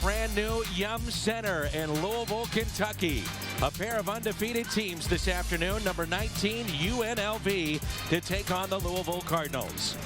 brand new Yum Center in Louisville, Kentucky. A pair of undefeated teams this afternoon. Number 19, UNLV, to take on the Louisville Cardinals.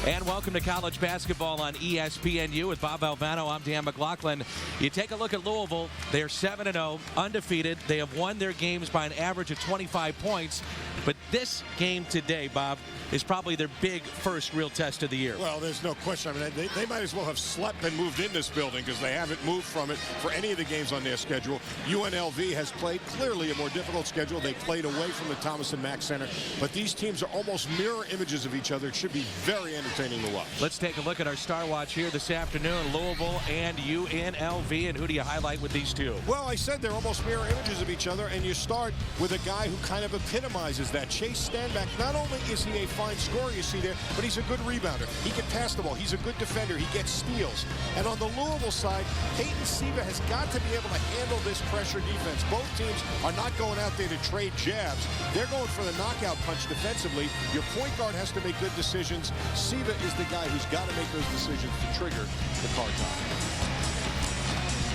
And welcome to college basketball on ESPNU with Bob Valvano. I'm Dan McLaughlin. You take a look at Louisville. They're 7-0, undefeated. They have won their games by an average of 25 points. But this game today, Bob, is probably their big first real test of the year. Well, there's no question. I mean, they might as well have slept and moved in this building because they haven't moved from it for any of the games on their schedule. UNLV has played clearly a more difficult schedule. They played away from the Thomas and Mack Center. But these teams are almost mirror images of each other. It should be very entertaining to watch. Let's take a look at our Star Watch here this afternoon. Louisville and UNLV. And who do you highlight with these two? Well, I said they're almost mirror images of each other. And you start with a guy who kind of epitomizes that. Chase Stanback, not only is he a fine scorer, you see there, but he's a good rebounder. He can pass the ball. He's a good defender. He gets steals. And on the Louisville side, Peyton Siva has got to be able to handle this pressure defense. Both teams are not going out there to trade jabs. They're going for the knockout punch defensively. Your point guard has to make good decisions. Siva is the guy who's got to make those decisions to trigger the card time.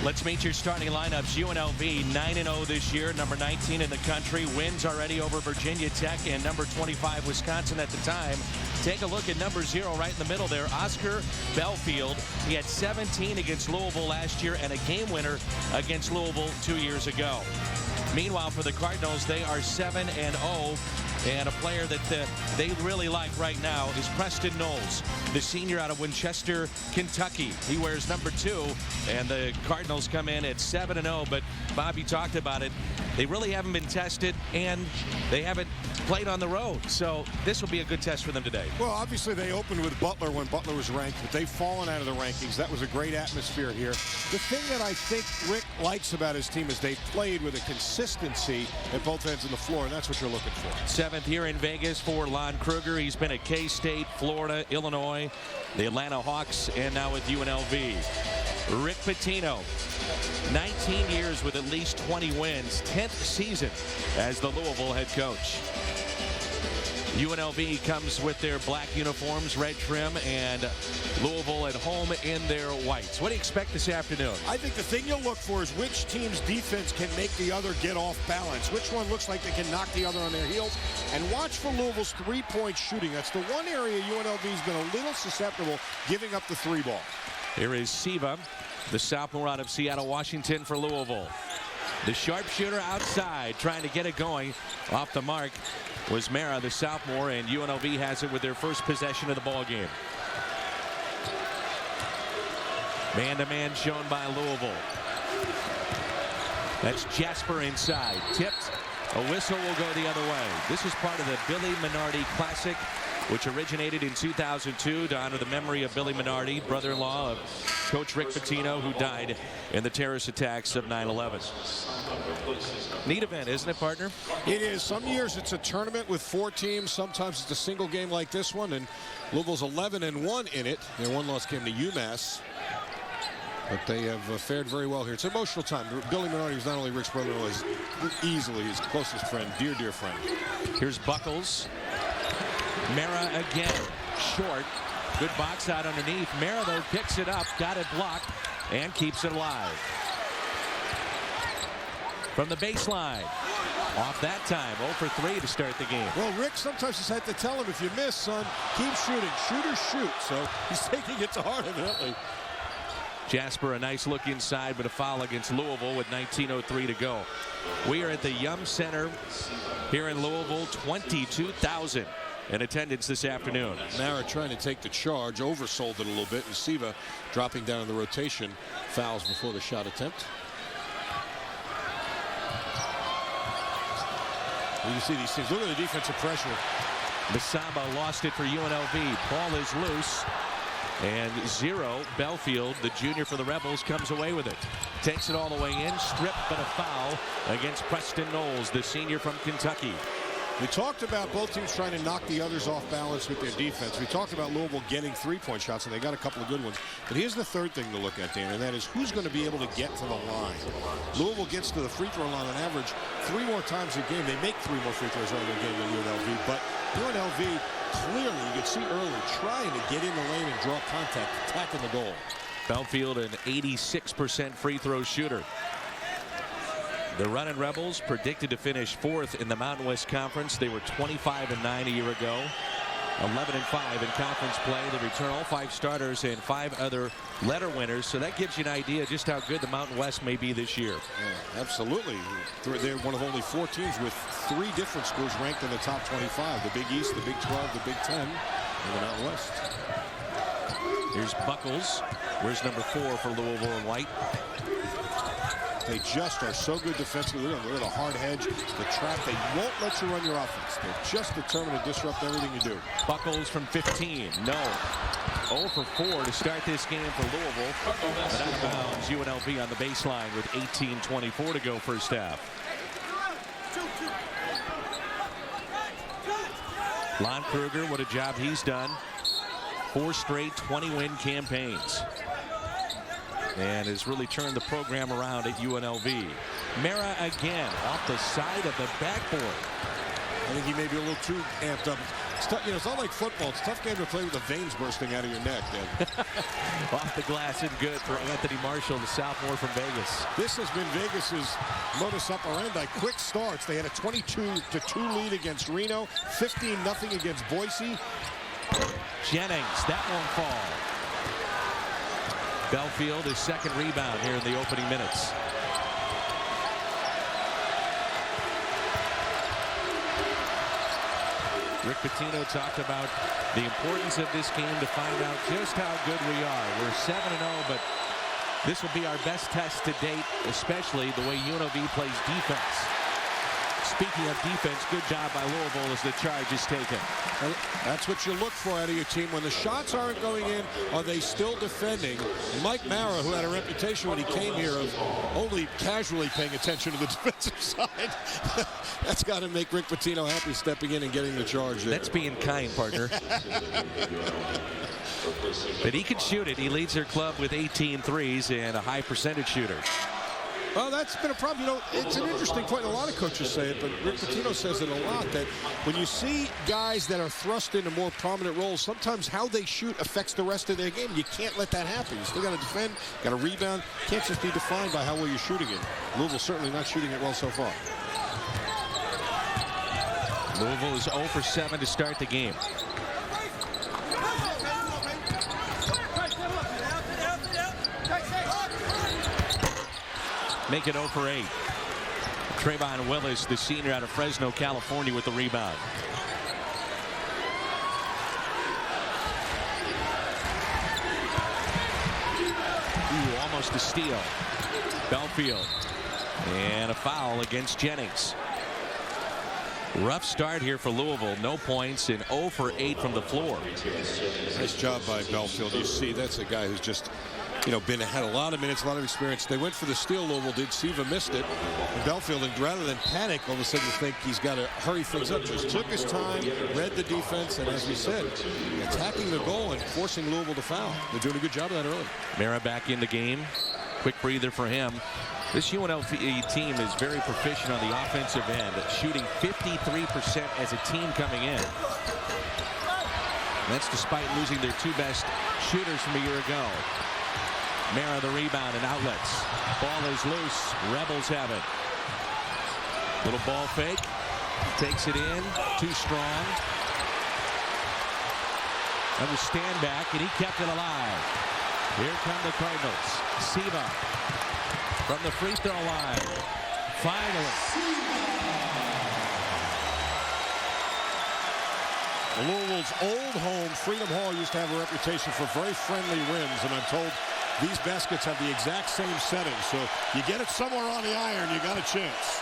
Let's meet your starting lineups. UNLV 9-0 this year, number 19 in the country. Wins already over Virginia Tech and number 25 Wisconsin at the time. Take a look at number 0 right in the middle there, Oscar Belfield. He had 17 against Louisville last year and a game winner against Louisville 2 years ago. Meanwhile, for the Cardinals, they are 7-0. And a player that they really like right now is Preston Knowles, the senior out of Winchester, Kentucky. He wears number 2, and the Cardinals come in at 7-0. But Bobby talked about it. They really haven't been tested, and they haven't played on the road. So this will be a good test for them today. Well, obviously they opened with Butler when Butler was ranked, but they've fallen out of the rankings. That was a great atmosphere here. The thing that I think Rick likes about his team is they've played with a consistency at both ends of the floor, and that's what you're looking for. 7th year in Vegas for Lon Kruger. He's been at K-State, Florida, Illinois, the Atlanta Hawks, and now with UNLV. Rick Pitino, 19 years with at least 20 wins, 10th season as the Louisville head coach. UNLV comes with their black uniforms, red trim, and Louisville at home in their whites. What do you expect this afternoon? I think the thing you'll look for is which team's defense can make the other get off balance. Which one looks like they can knock the other on their heels. And watch for Louisville's three-point shooting. That's the one area UNLV's been a little susceptible giving up the 3 ball. Here is Siva, the sophomore out of Seattle, Washington for Louisville. The sharpshooter outside, trying to get it going. Off the mark was Mara, the sophomore, and UNLV has it with their first possession of the ball game. Man-to-man shown by Louisville. That's Jasper inside. Tipped. A whistle will go the other way. This is part of the Billy Minardi Classic, which originated in 2002 to honor the memory of Billy Minardi, brother-in-law of Coach Rick Pitino, who died in the terrorist attacks of 9/11. Neat event, isn't it, partner? It is. Some years it's a tournament with 4 teams. Sometimes it's a single game like this one, and Louisville's 11-1 in it. Their one loss came to UMass. But they have fared very well here. It's an emotional time. Billy Minardi was not only Rick's brother-in-law, he's easily his closest friend, dear friend. Here's Buckles. Mara again, short. Good box out underneath. Mara, though, picks it up, got it blocked, and keeps it alive. From the baseline. Off that time, 0 for 3 to start the game. Well, Rick sometimes has had to tell him, if you miss, son, keep shooting. Shoot or shoot. So he's taking it to heart, evidently. Jasper, a nice look inside, but a foul against Louisville with 19:03 to go. We are at the Yum Center here in Louisville. 22,000 in attendance this afternoon. Mara trying to take the charge, oversold it a little bit, and Siva dropping down in the rotation. Fouls before the shot attempt. You can see these teams. Look at the defensive pressure. Masaba lost it for UNLV. Ball is loose. And 0, Belfield, the junior for the Rebels, comes away with it. Takes it all the way in, stripped, but a foul against Preston Knowles, the senior from Kentucky. We talked about both teams trying to knock the others off balance with their defense. We talked about Louisville getting 3-point shots, and they got a couple of good ones. But here's the third thing to look at, Dan, and that is who's going to be able to get to the line. Louisville gets to the free throw line on average 3 more times a game. They make 3 more free throws over a game than UNLV, but UNLV clearly, you can see early, trying to get in the lane and draw contact, attacking the goal. Belfield, an 86% free throw shooter. The Runnin' Rebels predicted to finish 4th in the Mountain West Conference. They were 25-9 a year ago. 11-5 in conference play. They return all 5 starters and 5 other letter winners. So that gives you an idea just how good the Mountain West may be this year. Yeah, absolutely. They're one of only 4 teams with 3 different schools ranked in the top 25. The Big East, the Big 12, the Big 10, and the Mountain West. Here's Buckles. Where's number 4 for Louisville and White? They just are so good defensively. They're the hard hedge, the trap. They won't let you run your offense. They're just determined to disrupt everything you do. Buckles from 15. No. 0 for 4 to start this game for Louisville. But out of bounds, UNLV on the baseline with 18:24 to go first half. Lon Kruger, what a job he's done. 4 straight 20-win campaigns. And has really turned the program around at UNLV. Mara again off the side of the backboard. I think he may be a little too amped up. It's tough, it's not like football. It's a tough game to play with the veins bursting out of your neck. Off the glass and good for Anthony Marshall, the sophomore from Vegas. This has been Vegas's modus operandi. Quick starts. They had a 22-2 lead against Reno, 15-0 against Boise. Jennings, that won't fall. Belfield, his second rebound here in the opening minutes. Rick Pitino talked about the importance of this game to find out just how good we are. We're 7-0, but this will be our best test to date, especially the way UNLV plays defense. Speaking of defense, good job by Louisville as the charge is taken. That's what you look for out of your team. When the shots aren't going in, are they still defending? Mike Mara, who had a reputation when he came here of only casually paying attention to the defensive side, that's got to make Rick Pitino happy stepping in and getting the charge there. That's being kind, partner. But he can shoot it. He leads their club with 18 threes and a high percentage shooter. Well, that's been a problem. It's an interesting point. A lot of coaches say it, but Rick Pitino says it a lot, that when you see guys that are thrust into more prominent roles, sometimes how they shoot affects the rest of their game. You can't let that happen. You still got to defend, got to rebound. Can't just be defined by how well you're shooting it. Louisville certainly not shooting it well so far. Louisville is 0 for 7 to start the game. Make it 0 for 8. Trayvon Willis, the senior out of Fresno, California, with the rebound. Ooh, almost a steal. Belfield. And a foul against Jennings. Rough start here for Louisville. No points and 0 for 8 from the floor. Nice job by Belfield. You see, that's a guy who's just, had a lot of minutes, a lot of experience. They went for the steal. Louisville did. Siva missed it. And Belfield, and rather than panic, all of a sudden you think he's got to hurry things up. Just took his time, read the defense, and as we said, attacking the goal and forcing Louisville to foul. They're doing a good job of that early. Mara back in the game. Quick breather for him. This UNLV team is very proficient on the offensive end, shooting 53% as a team coming in. That's despite losing their 2 best shooters from a year ago. Mara the rebound and outlets. Ball is loose. Rebels have it. Little ball fake. Takes it in. Too strong. Another stand back, and he kept it alive. Here come the Cardinals. Siva from the free throw line. Finally. Louisville's old home, Freedom Hall, used to have a reputation for very friendly rims, and I'm told these baskets have the exact same setting. So you get it somewhere on the iron, you got a chance.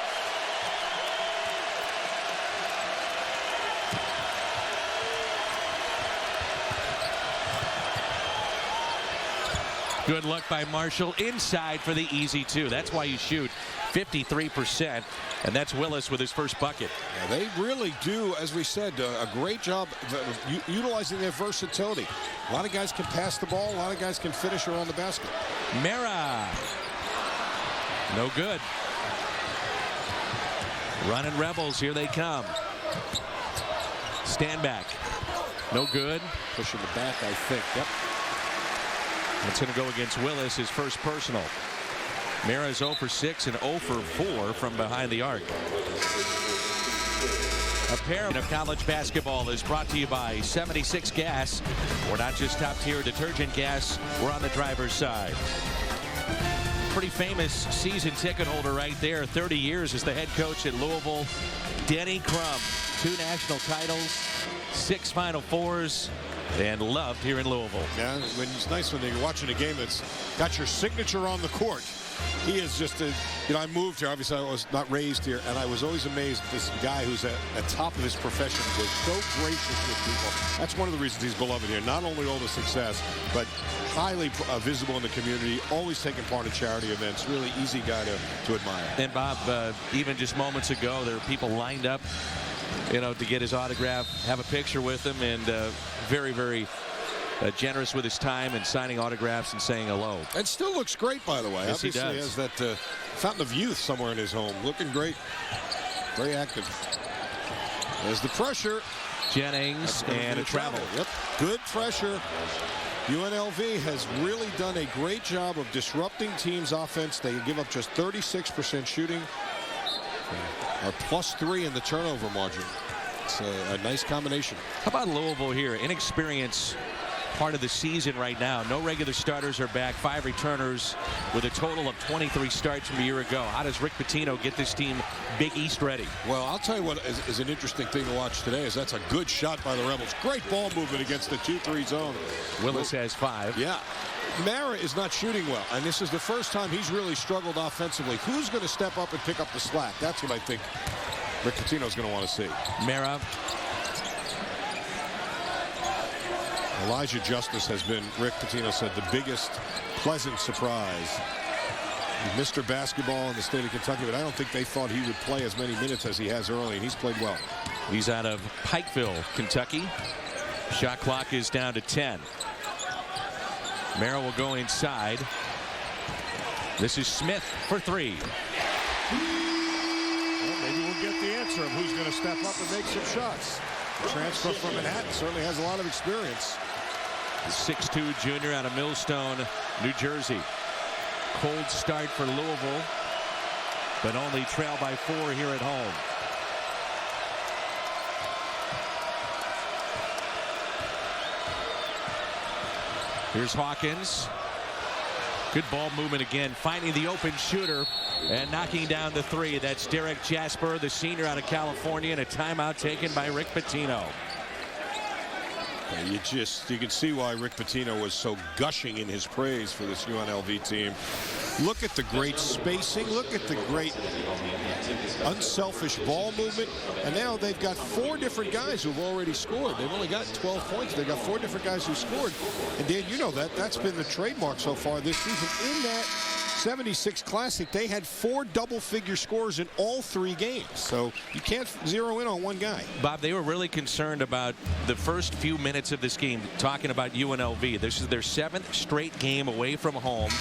Good look by Marshall inside for the easy 2. That's why you shoot 53%, and that's Willis with his first bucket. Yeah, they really do, as we said, a great job utilizing their versatility. A lot of guys can pass the ball. A lot of guys can finish around the basket. Mara. No good. Running Rebels. Here they come. Stand back. No good. Pushing the back, I think. Yep. It's going to go against Willis, his first personal. Mara is 0 for 6 and 0 for 4 from behind the arc. A pair of college basketball is brought to you by 76 Gas. We're not just top-tier detergent gas, we're on the driver's side. Pretty famous season ticket holder right there. 30 years as the head coach at Louisville. Denny Crum, 2 national titles, 6 Final Fours, and loved here in Louisville. Yeah, it's nice when you're watching a game that's got your signature on the court. He is just a, I moved here. Obviously, I was not raised here, and I was always amazed at this guy who's at the top of his profession, was so gracious with people. That's one of the reasons he's beloved here. Not only all the success, but highly visible in the community, always taking part in charity events. Really easy guy to admire. And Bob, even just moments ago, there were people lined up, to get his autograph, have a picture with him, and very, very generous with his time and signing autographs and saying hello. And still looks great, by the way. Yes, Obviously, he does. has that fountain of youth somewhere in his home. Looking great. Very active. There's the pressure. Jennings and a travel. Yep. Good pressure. UNLV has really done a great job of disrupting teams' offense. They give up just 36% shooting. Are +3 in the turnover margin. It's a nice combination. How about Louisville here? Inexperience part of the season right now. No regular starters are back. 5 returners with a total of 23 starts from a year ago. How does Rick Pitino get this team Big East ready? Well, I'll tell you what is an interesting thing to watch today is that's a good shot by the Rebels. Great ball movement against the 2-3 zone. Willis has 5. Yeah. Mara is not shooting well, and this is the first time he's really struggled offensively. Who's going to step up and pick up the slack? That's what I think Rick Pitino's going to want to see. Mara. Elijah Justice has been, Rick Pitino said, the biggest pleasant surprise. Mr. Basketball in the state of Kentucky, but I don't think they thought he would play as many minutes as he has early, and he's played well. He's out of Pikeville, Kentucky. Shot clock is down to 10. Mara will go inside. This is Smith for 3. Well, maybe we'll get the answer of who's going to step up and make some shots. The transfer from Manhattan certainly has a lot of experience. The 6'2 junior out of Millstone, New Jersey. Cold start for Louisville, but only trail by 4 here at home. Here's Hawkins. Good ball movement again, finding the open shooter and knocking down the 3. That's Derek Jasper, the senior out of California, and a timeout taken by Rick Pitino. You can see why Rick Pitino was so gushing in his praise for this UNLV team. Look at the great spacing. Look at the great unselfish ball movement. And now they've got 4 different guys who've already scored. They've only got 12 points. They've got 4 different guys who scored. And Dan, you know that's been the trademark so far this season. In that 76 Classic, they had 4 double-figure scores in all 3 games. So you can't zero in on one guy. Bob, they were really concerned about the first few minutes of this game, talking about UNLV. This is their 7th straight game away from home.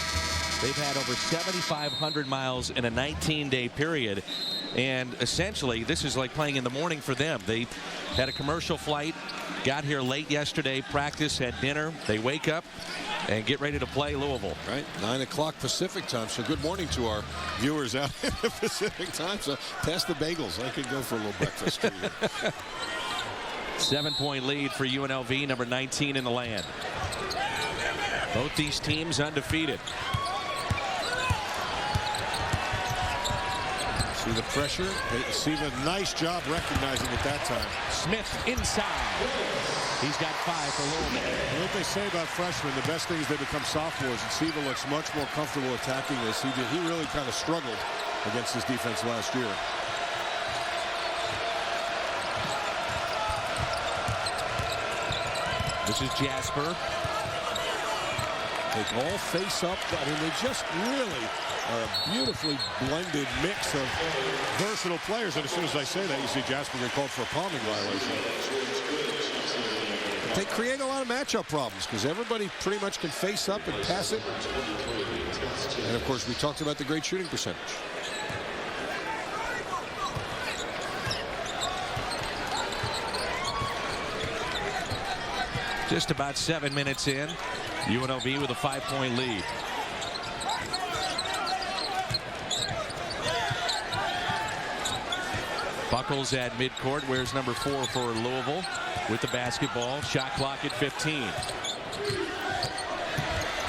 They've had over 7,500 miles in a 19-day period. And essentially, this is like playing in the morning for them. They had a commercial flight, got here late yesterday, practice, had dinner. They wake up and get ready to play Louisville. Right, 9 o'clock Pacific time. So good morning to our viewers out in the Pacific time. So pass the bagels. I could go for a little breakfast. 7-point lead for UNLV, number 19 in the land. Both these teams undefeated. See the pressure. Siva, nice job recognizing it that time. Smith inside. He's got 5 for Louisville. And what they say about freshmen, the best thing is they become sophomores, and Siva looks much more comfortable attacking this. He really kind of struggled against this defense last year. This is Jasper. They all face up. I mean, they just really are a beautifully blended mix of versatile players. And as soon as I say that, you see Jasper get called for a palming violation. They create a lot of matchup problems because everybody pretty much can face up and pass it. And, of course, we talked about the great shooting percentage. Just about 7 minutes in. UNLV with a 5-point lead. Buckles at midcourt. Where's number 4 for Louisville with the basketball. Shot clock at 15.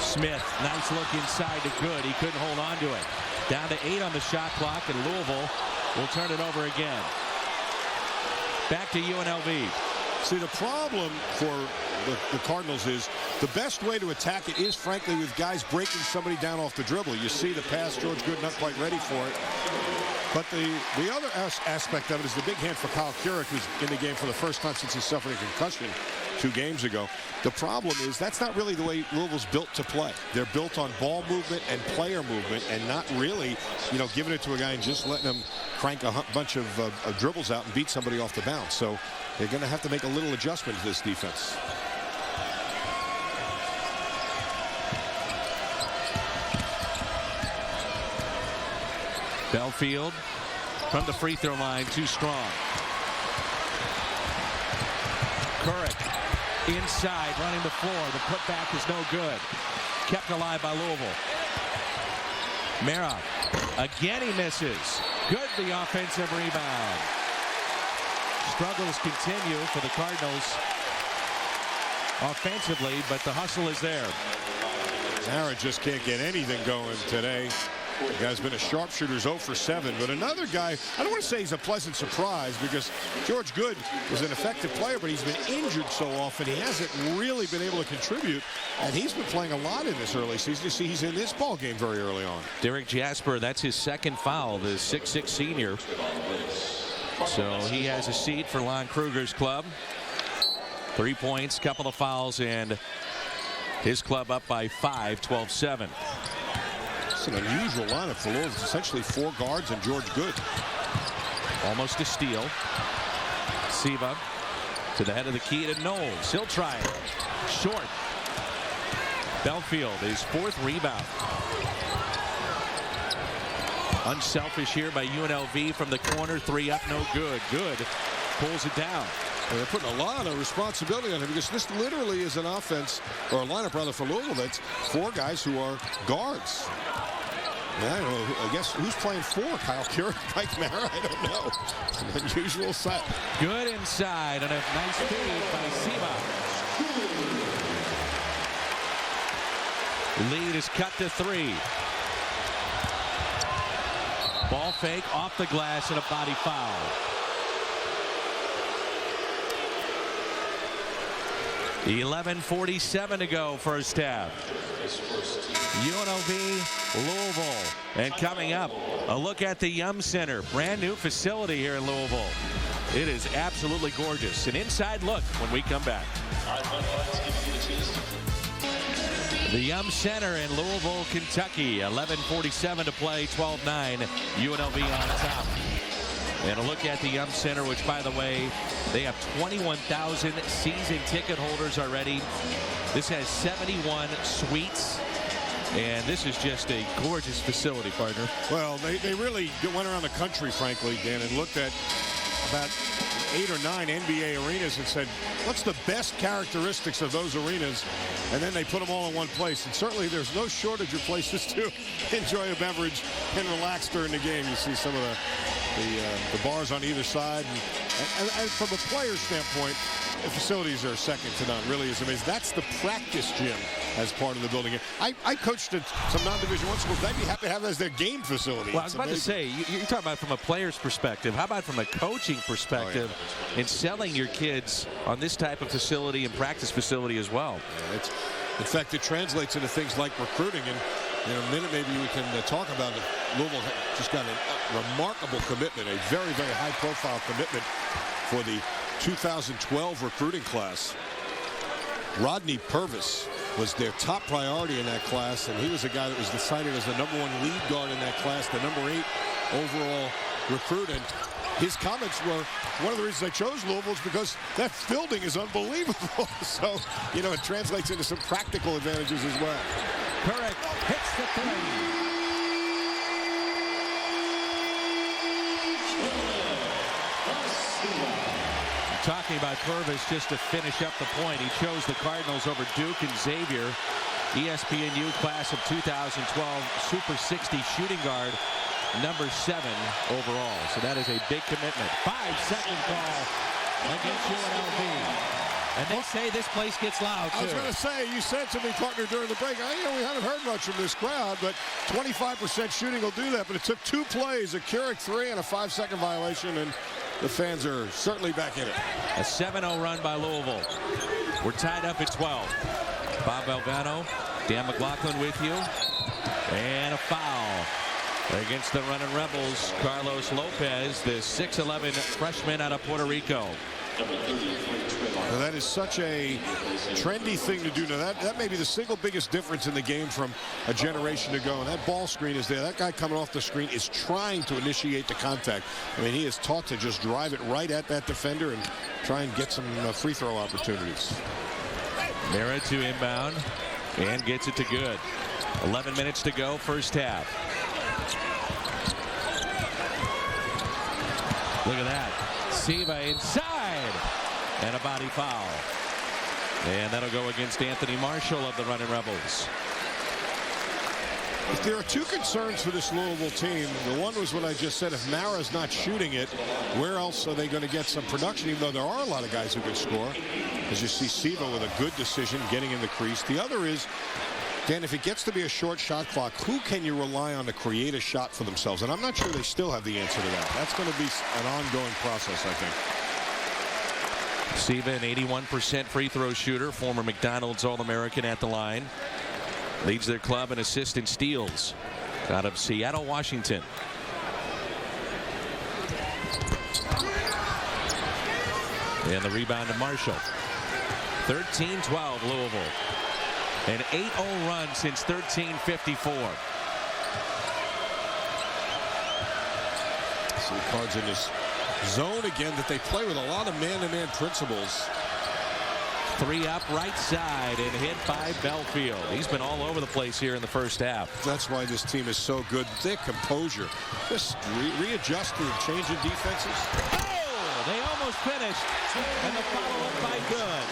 Smith, nice look inside to Good. He couldn't hold on to it. Down to 8 on the shot clock, and Louisville will turn it over again. Back to UNLV. See, the problem for the Cardinals is the best way to attack it is, frankly, with guys breaking somebody down off the dribble. You see the pass, George Good not quite ready for it. But the other aspect of it is the big hand for Kyle Keurig, who's in the game for the first time since he suffered a concussion 2 games ago. The problem is that's not really the way Louisville's built to play. They're built on ball movement and player movement, and not really, giving it to a guy and just letting him crank a bunch of dribbles out and beat somebody off the bounce. So they're going to have to make a little adjustment to this defense. Belfield from the free throw line, too strong. Keurig inside, running the floor. The putback is no good. Kept alive by Louisville. Mara, again he misses. Good, the offensive rebound. Struggles continue for the Cardinals offensively, but the hustle is there. Mara just can't get anything going today. The guy's been a sharpshooter, 0 for 7. But another guy, I don't want to say he's a pleasant surprise, because George Good was an effective player, but he's been injured so often he hasn't really been able to contribute. And he's been playing a lot in this early season. You see, he's in this ball game very early on. Derek Jasper, that's his 2nd foul, the 6'6" senior. So he has a seat for Lon Kruger's club. 3 points, couple of fouls, and his club up by 5, 12-7. It's an unusual lineup for Louisville. It's essentially 4 guards and George Good. Almost a steal. Siva to the head of the key to Knowles. He'll try it. Short. Belfield, his 4th rebound. Unselfish here by UNLV from the corner. 3 up, no good. Good pulls it down. And they're putting a lot of responsibility on him, because this literally is an offense, or a lineup rather, for Louisville that's 4 guys who are guards. And I don't know, I guess who's playing 4? Kyle Keurig, Mike Mara? I don't know. It's an unusual set. Good inside, and a nice feed by Siva. Lead is cut to 3. Ball fake off the glass and a body foul. .11:47 to go, first half. UNLV, Louisville. And coming up, a look at the Yum Center. Brand new facility here in Louisville. It is absolutely gorgeous. An inside look when we come back. The Yum Center in Louisville, Kentucky. 11:47 to play, 12-9. UNLV on top. And a look at the Yum Center, which, by the way, they have 21,000 season ticket holders already. This has 71 suites. And this is just a gorgeous facility, partner. Well, they really went around the country, frankly, Dan, and looked at about 8 or 9 NBA arenas and said, what's the best characteristics of those arenas? And then they put them all in one place. And certainly there's no shortage of places to enjoy a beverage and relax during the game. You see some of the bars on either side. And from a player's standpoint, the facilities are second to none. Really is amazing. That's the practice gym as part of the building. I coached at some non-Division I schools. They'd be happy to have that as their game facility. Well, I was about to say, you're talking about from a player's perspective. How about from a coaching perspective in selling your kids on this type of facility and practice facility as well? Yeah, in fact, it translates into things like recruiting. And in a minute, maybe we can talk about it. Louisville just got a remarkable commitment, a very, very high-profile commitment for the 2012 recruiting class. Rodney Purvis was their top priority in that class, and he was a guy that was decided as the #1 lead guard in that class, the #8 overall recruit. And his comments were, one of the reasons I chose Louisville is because that building is unbelievable. So, you know, it translates into some practical advantages as well. Correct. Hits the 3. Talking about Purvis, just to finish up the point, he chose the Cardinals over Duke and Xavier. ESPNU class of 2012 Super 60 shooting guard, number 7 overall. So that is a big commitment. 5-second call against UNLV. And they say this place gets loud, too. I was going to say, you said to me, partner, during the break, we haven't heard much from this crowd, but 25% shooting will do that. But it took 2 plays, a Keurig 3 and a 5-second violation, and the fans are certainly back in it. A 7-0 run by Louisville. We're tied up at 12. Bob Valvano, Dan McLaughlin with you. And a foul against the running Rebels. Carlos Lopez, the 6'11 freshman out of Puerto Rico. Now that is such a trendy thing to do. Now that may be the single biggest difference in the game from a generation ago. And that ball screen is there. That guy coming off the screen is trying to initiate the contact. I mean, he is taught to just drive it right at that defender and try and get some free throw opportunities. Mara to inbound and gets it to good. 11 minutes to go, first half. Look at that. Siva inside. And a body foul. And that'll go against Anthony Marshall of the running Rebels. If there are 2 concerns for this Louisville team, the one was what I just said. If Mara's not shooting it, where else are they going to get some production, even though there are a lot of guys who can score? As you see Siva with a good decision getting in the crease. The other is, Dan, if it gets to be a short shot clock, who can you rely on to create a shot for themselves? And I'm not sure they still have the answer to that. That's going to be an ongoing process, I think. Siva, an 81% free throw shooter, former McDonald's All-American at the line. Leads their club in assists and steals out of Seattle, Washington. And the rebound to Marshall. 13-12 Louisville. An 8-0 run since 13:54. See the Cards in this zone again that they play with a lot of man-to-man principles. 3 up right side and hit by Belfield. He's been all over the place here in the first half. That's why this team is so good. Their composure. Just readjusting and changing defenses. Oh, they almost finished. And the follow-up by Good.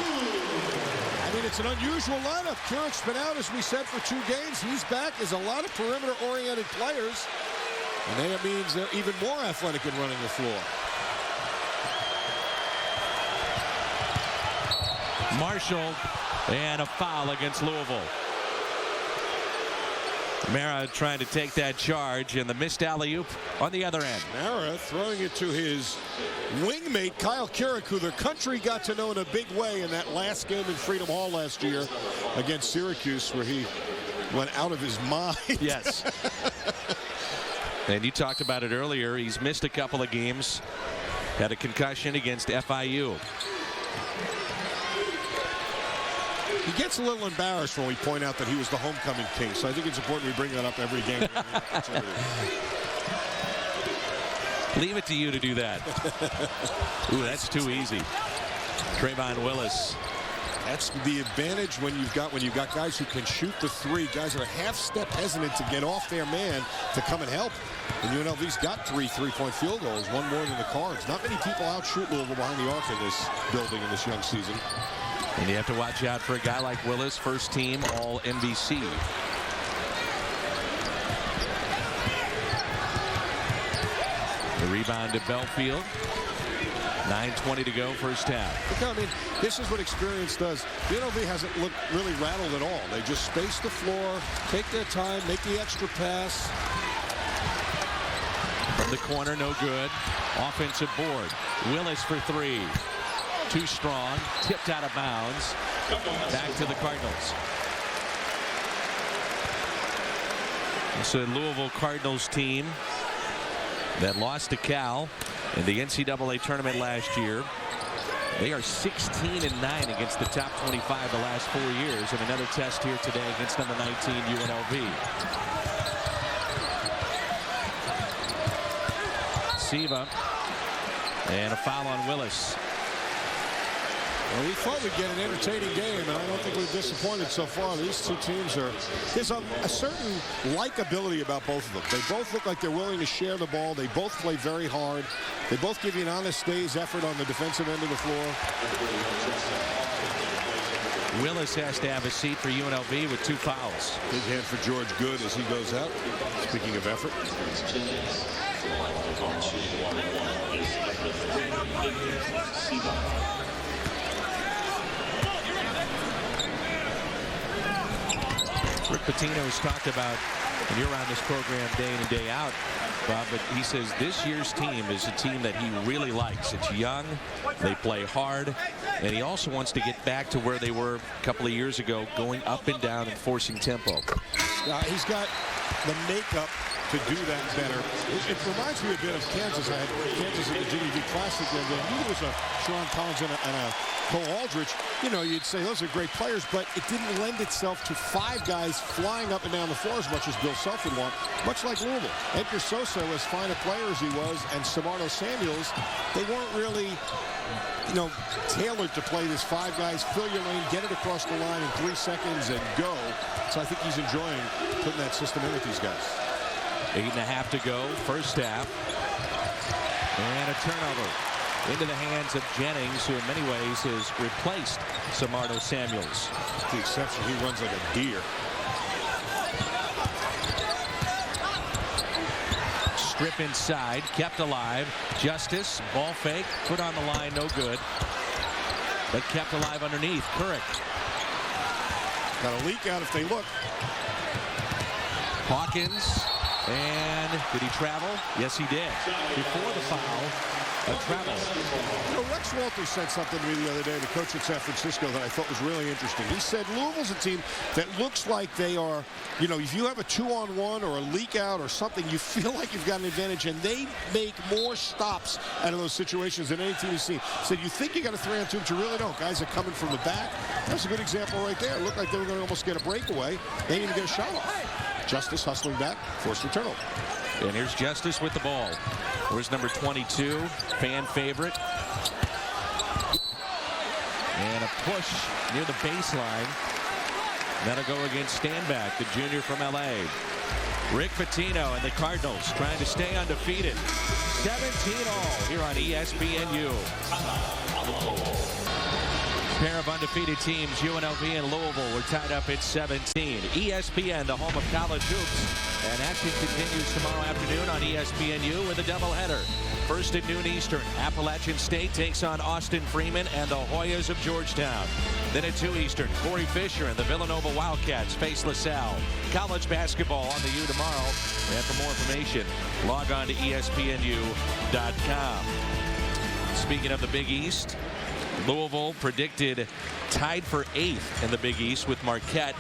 I mean, it's an unusual lineup. Keurig's been out, as we said, for 2 games. He's back. There's a lot of perimeter-oriented players. And that means they're even more athletic in running the floor. Marshall and a foul against Louisville. Mara trying to take that charge and the missed alley-oop on the other end. Mara throwing it to his wingmate Kyle Keurig, who their country got to know in a big way in that last game in Freedom Hall last year against Syracuse, where he went out of his mind. Yes. And you talked about it earlier. He's missed a couple of games. Had a concussion against FIU. He gets a little embarrassed when we point out that he was the homecoming king, so I think it's important we bring that up every game. Leave it to you to do that. Ooh, that's too easy. Trayvon Willis. That's the advantage when you've got guys who can shoot the 3. Guys are a half-step hesitant to get off their man to come and help. And UNLV's got 3 3-point field goals, 1 more than the Cards. Not many people outshoot Louisville behind the arc in this building in this young season. And you have to watch out for a guy like Willis, first team all NBC. The rebound to Belfield. 9:20 to go, first half. I mean, this is what experience does. UNLV hasn't looked really rattled at all. They just space the floor, take their time, make the extra pass. From the corner, no good. Offensive board. Willis for 3. Too strong. Tipped out of bounds. Back to the Cardinals. It's a Louisville Cardinals team that lost to Cal in the NCAA tournament last year. They are 16-9 against the top 25 the last 4 years. And another test here today against number 19 UNLV. Siva. And a foul on Willis. Well, we thought we'd get an entertaining game, and I don't think we've disappointed so far. These 2 teams are... There's a certain likability about both of them. They both look like they're willing to share the ball. They both play very hard. They both give you an honest day's effort on the defensive end of the floor. Willis has to have a seat for UNLV with 2 fouls. Big hand for George Good as he goes out. Speaking of effort. Rick Pitino's talked about, and you're on this program day in and day out, Bob, but he says this year's team is a team that he really likes. It's young, they play hard, and he also wants to get back to where they were a couple of years ago, going up and down and forcing tempo. He's got the makeup to do that better. It reminds me a bit of Kansas. I had Kansas at the Jimmy V Classic the other day. It was a Sean Collins and a Cole Aldrich. You know, you'd say those are great players, but it didn't lend itself to 5 guys flying up and down the floor as much as Bill Self would want, much like Louisville. Edgar Sosa, as fine a player as he was, and Samardo Samuels, they weren't really, you know, tailored to play this 5 guys, fill your lane, get it across the line in 3 seconds, and go. So I think he's enjoying putting that system in with these guys. 8.5 to go, first half. And a turnover into the hands of Jennings, who in many ways has replaced Samardo Samuels. With the exception, he runs like a deer. Strip inside, kept alive. Justice, ball fake, put on the line, no good. But kept alive underneath. Couric. Got a leak out if they look. Hawkins. And did he travel? Yes, he did. Before the foul, a travel. You know, Rex Walters said something to me the other day, the coach at San Francisco, that I thought was really interesting. He said Louisville's a team that looks like they are, you know, if you have a 2-on-1 or a leak out or something, you feel like you've got an advantage, and they make more stops out of those situations than any team you've seen. Said you think you got a 3-on-2, but you really don't. Guys are coming from the back. That's a good example right there. It looked like they were going to almost get a breakaway. They didn't even get a shot off. Justice hustling back, forced a turnover. And here's Justice with the ball. Where's number 22, fan favorite. And a push near the baseline. That'll go against Stanback, the junior from LA. Rick Pitino and the Cardinals trying to stay undefeated. 17 all here on ESPNU. Pair of undefeated teams, UNLV and Louisville, were tied up at 17. ESPN, the home of college hoops. And action continues tomorrow afternoon on ESPNU with a doubleheader. First at noon Eastern, Appalachian State takes on Austin Freeman and the Hoyas of Georgetown. Then at 2 Eastern, Corey Fisher and the Villanova Wildcats face LaSalle. College basketball on the U tomorrow. And for more information, log on to ESPNU.com. Speaking of the Big East, Louisville predicted tied for 8th in the Big East with Marquette,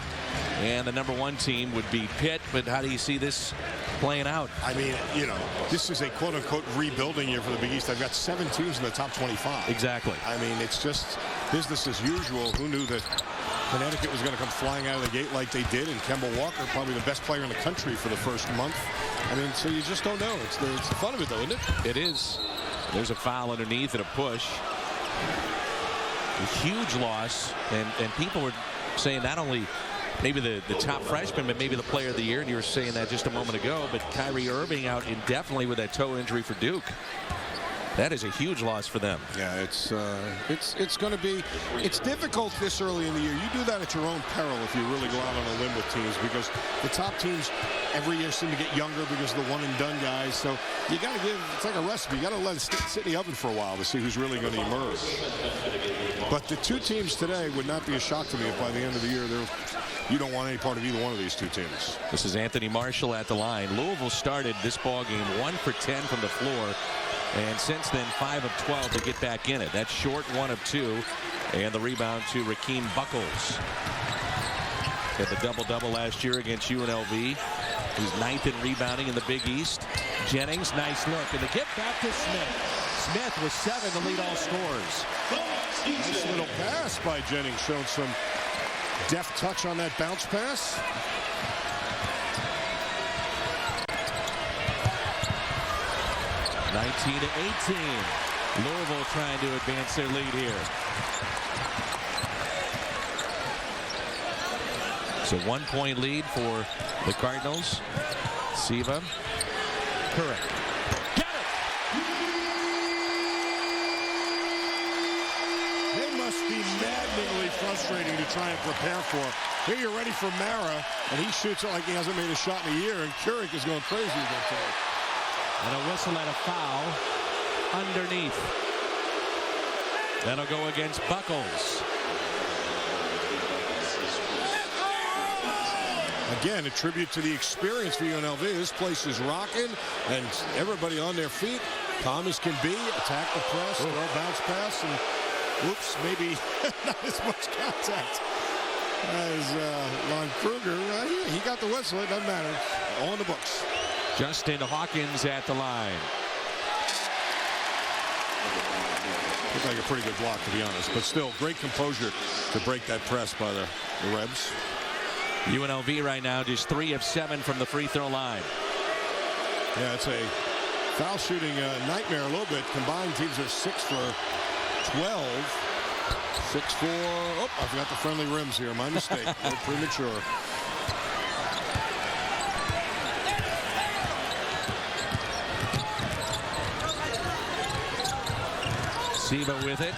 and the number 1 team would be Pitt. But how do you see this playing out? I mean, you know, this is a quote-unquote rebuilding year for the Big East. I've got 7 teams in the top 25. Exactly. I mean, it's just business as usual. Who knew that Connecticut was going to come flying out of the gate like they did, and Kemba Walker, probably the best player in the country for the first month. I mean, so you just don't know. It's the fun of it, though, isn't it? It is. There's a foul underneath and a push. A huge loss, and people were saying not only maybe the top freshman, but maybe the player of the year, and you were saying that just a moment ago, but Kyrie Irving out indefinitely with that toe injury for Duke. That is a huge loss for them. Yeah, it's going to be, it's difficult this early in the year. You do that at your own peril if you really go out on a limb with teams, because the top teams every year seem to get younger because of the one-and-done guys. So you got to give, it's like a recipe. You got to let it sit in the oven for a while to see who's really going to emerge. But the 2 teams today would not be a shock to me if by the end of the year you don't want any part of either one of these 2 teams. This is Anthony Marshall at the line. Louisville started this ball game 1 for 10 from the floor. And since then, 5 of 12 to get back in it. That's short 1 of 2. And the rebound to Rakeem Buckles. Had the double-double last year against UNLV. He's 9th in rebounding in the Big East. Jennings, nice look. And the kick back to Smith. Smith with 7 to lead all scorers. Nice little pass by Jennings. Showing some deft touch on that bounce pass. (19 to 18). Louisville trying to advance their lead here. So 1-point lead for the Cardinals. Siva. Correct. They must be maddeningly frustrating to try and prepare for. Here you're ready for Mara, and he shoots it like he hasn't made a shot in a year, and Keurig is going crazy against him. And a whistle and a foul underneath. That'll go against Buckles. Again, a tribute to the experience for UNLV. This place is rocking, and everybody on their feet. Calm as can be. Attack the press, throw a bounce pass, and whoops, maybe not as much contact as Lon Kruger. He got the whistle. It doesn't matter. All in the books. Justin Hawkins at the line. Looked like a pretty good block, to be honest, but still great composure to break that press by the Rebs. UNLV right now just 3 of 7 from the free throw line. Yeah, it's a foul shooting nightmare a little bit. Combined teams are 6 for 12. 6 for, oh, I forgot the friendly rims here. My mistake. A little premature. Siva with it,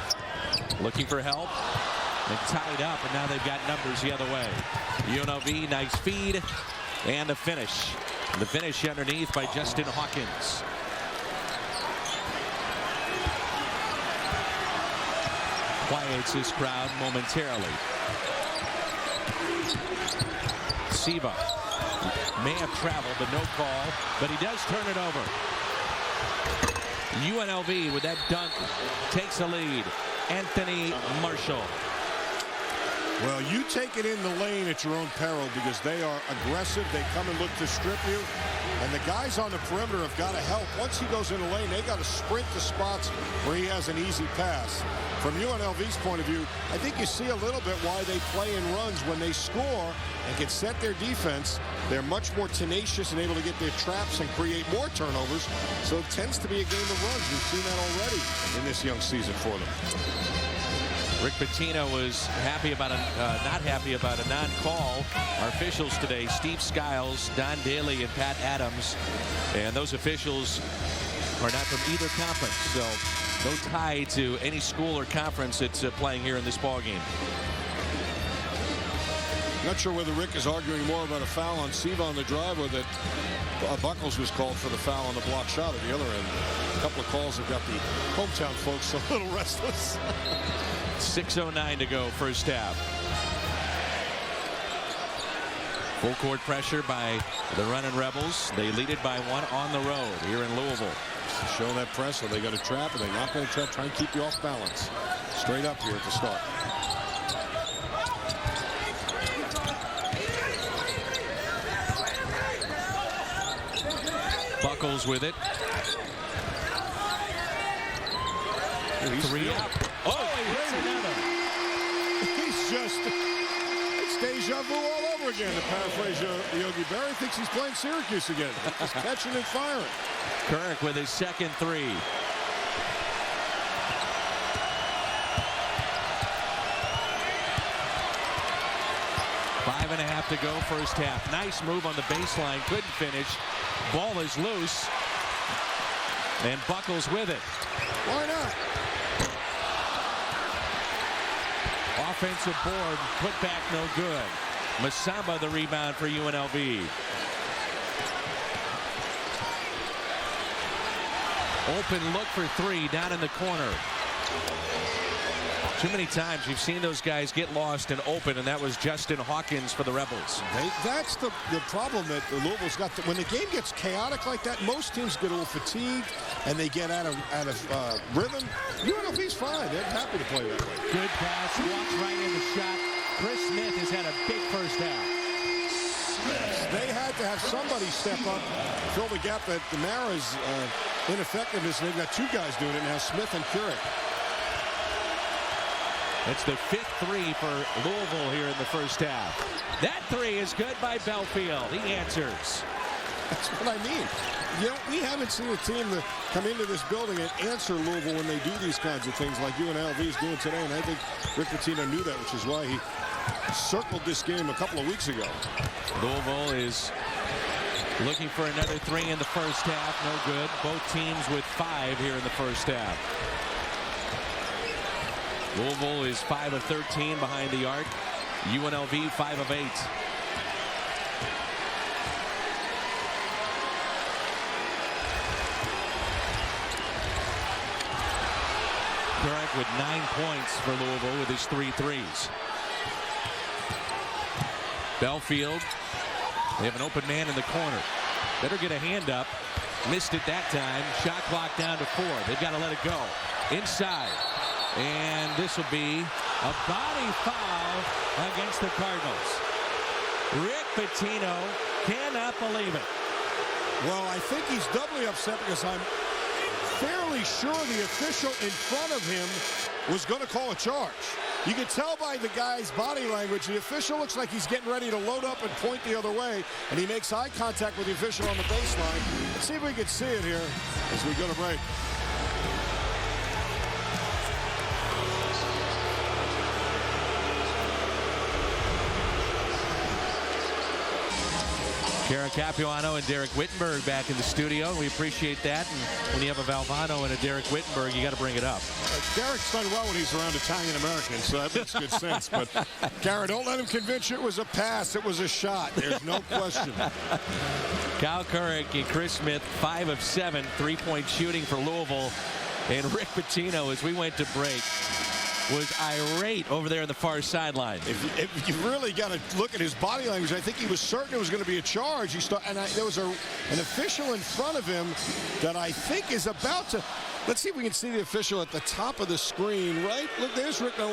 looking for help. They tied up, and now they've got numbers the other way. UNLV, nice feed, and the finish. The finish underneath by Justin Hawkins. Quiets this crowd momentarily. Siva may have traveled, but no call, but he does turn it over. UNLV with that dunk takes the lead. Anthony Marshall. Well, you take it in the lane at your own peril because they are aggressive. They come and look to strip you. And the guys on the perimeter have got to help. Once he goes in the lane, they got to sprint to spots where he has an easy pass. From UNLV's point of view, I think you see a little bit why they play in runs. When they score and can set their defense, they're much more tenacious and able to get their traps and create more turnovers. So it tends to be a game of runs. We've seen that already in this young season for them. Rick Pitino was happy about not happy about a non-call. Our officials today, Steve Skiles, Don Daly, and Pat Adams. And those officials are not from either conference. So no tie to any school or conference that's playing here in this ball game. Not sure whether Rick is arguing more about a foul on Siva on the drive or that Buckles was called for the foul on the block shot at the other end. A couple of calls have got the hometown folks a little restless. 6:09 to go, first half. Full court pressure by the running Rebels. They lead it by 1 on the road here in Louisville. To show that press, so they got a trap, and they're not going to trap. Try and keep you off balance. Straight up here at the start. Buckles with it. Three up. Oh, he hits another. He's just, it's deja vu all over again, to paraphrase Yogi Berra. Thinks he's playing Syracuse again. Just catching and firing. Kirk with his second three. Five and a half to go, first half. Nice move on the baseline. Couldn't finish. Ball is loose. And Buckles with it. Why not? Offensive board, put back no good. Masamba the rebound for UNLV. Open look for three down in the corner. Too many times you've seen those guys get lost and open, and that was Justin Hawkins for the Rebels. That's the problem that the Louisville's got. When the game gets chaotic like that, most teams get a little fatigued and they get out of rhythm. UNLV's fine. They're happy to play that way. Good pass, walks right in the shot. Chris Smith has had a big first half. They had to have somebody step up, fill the gap that the Mara's ineffectiveness. They've got two guys doing it now, Smith and Keurig. It's the fifth three for Louisville here in the first half. That three is good by Belfield. He answers. That's what I mean. You know, we haven't seen a team that come into this building and answer Louisville when they do these kinds of things like UNLV is doing today. And I think Rick Pitino knew that, which is why he circled this game a couple of weeks ago. Louisville is looking for another three in the first half. No good. Both teams with 5 here in the first half. Louisville is 5 of 13 behind the arc. UNLV 5 of 8. Currick with 9 points for Louisville with his 3 threes. Belfield, they have an open man in the corner. Better get a hand up. Missed it that time. Shot clock down to 4. They've got to let it go. Inside. And this will be a body foul against the Cardinals. Rick Pitino cannot believe it. Well, I think he's doubly upset because I'm fairly sure the official in front of him was going to call a charge. You can tell by the guy's body language, the official looks like he's getting ready to load up and point the other way, and he makes eye contact with the official on the baseline. Let's see if we can see it here as we go to break. Kara Capuano and Derek Wittenberg back in the studio. We appreciate that. And when you have a Valvano and a Derek Wittenberg, you got to bring it up. Derek's done well when he's around Italian Americans, so that makes good sense. But Kara, don't let him convince you it was a pass. It was a shot. There's no question. Kyle Currick and Chris Smith, 5 of 7 3-point shooting for Louisville. And Rick Pitino, as we went to break, was irate over there on the far sideline. If you really got to look at his body language, I think he was certain it was going to be a charge. There was an official in front of him that I think is about to. Let's see if we can see the official at the top of the screen. Right? Look, there's Rick. No,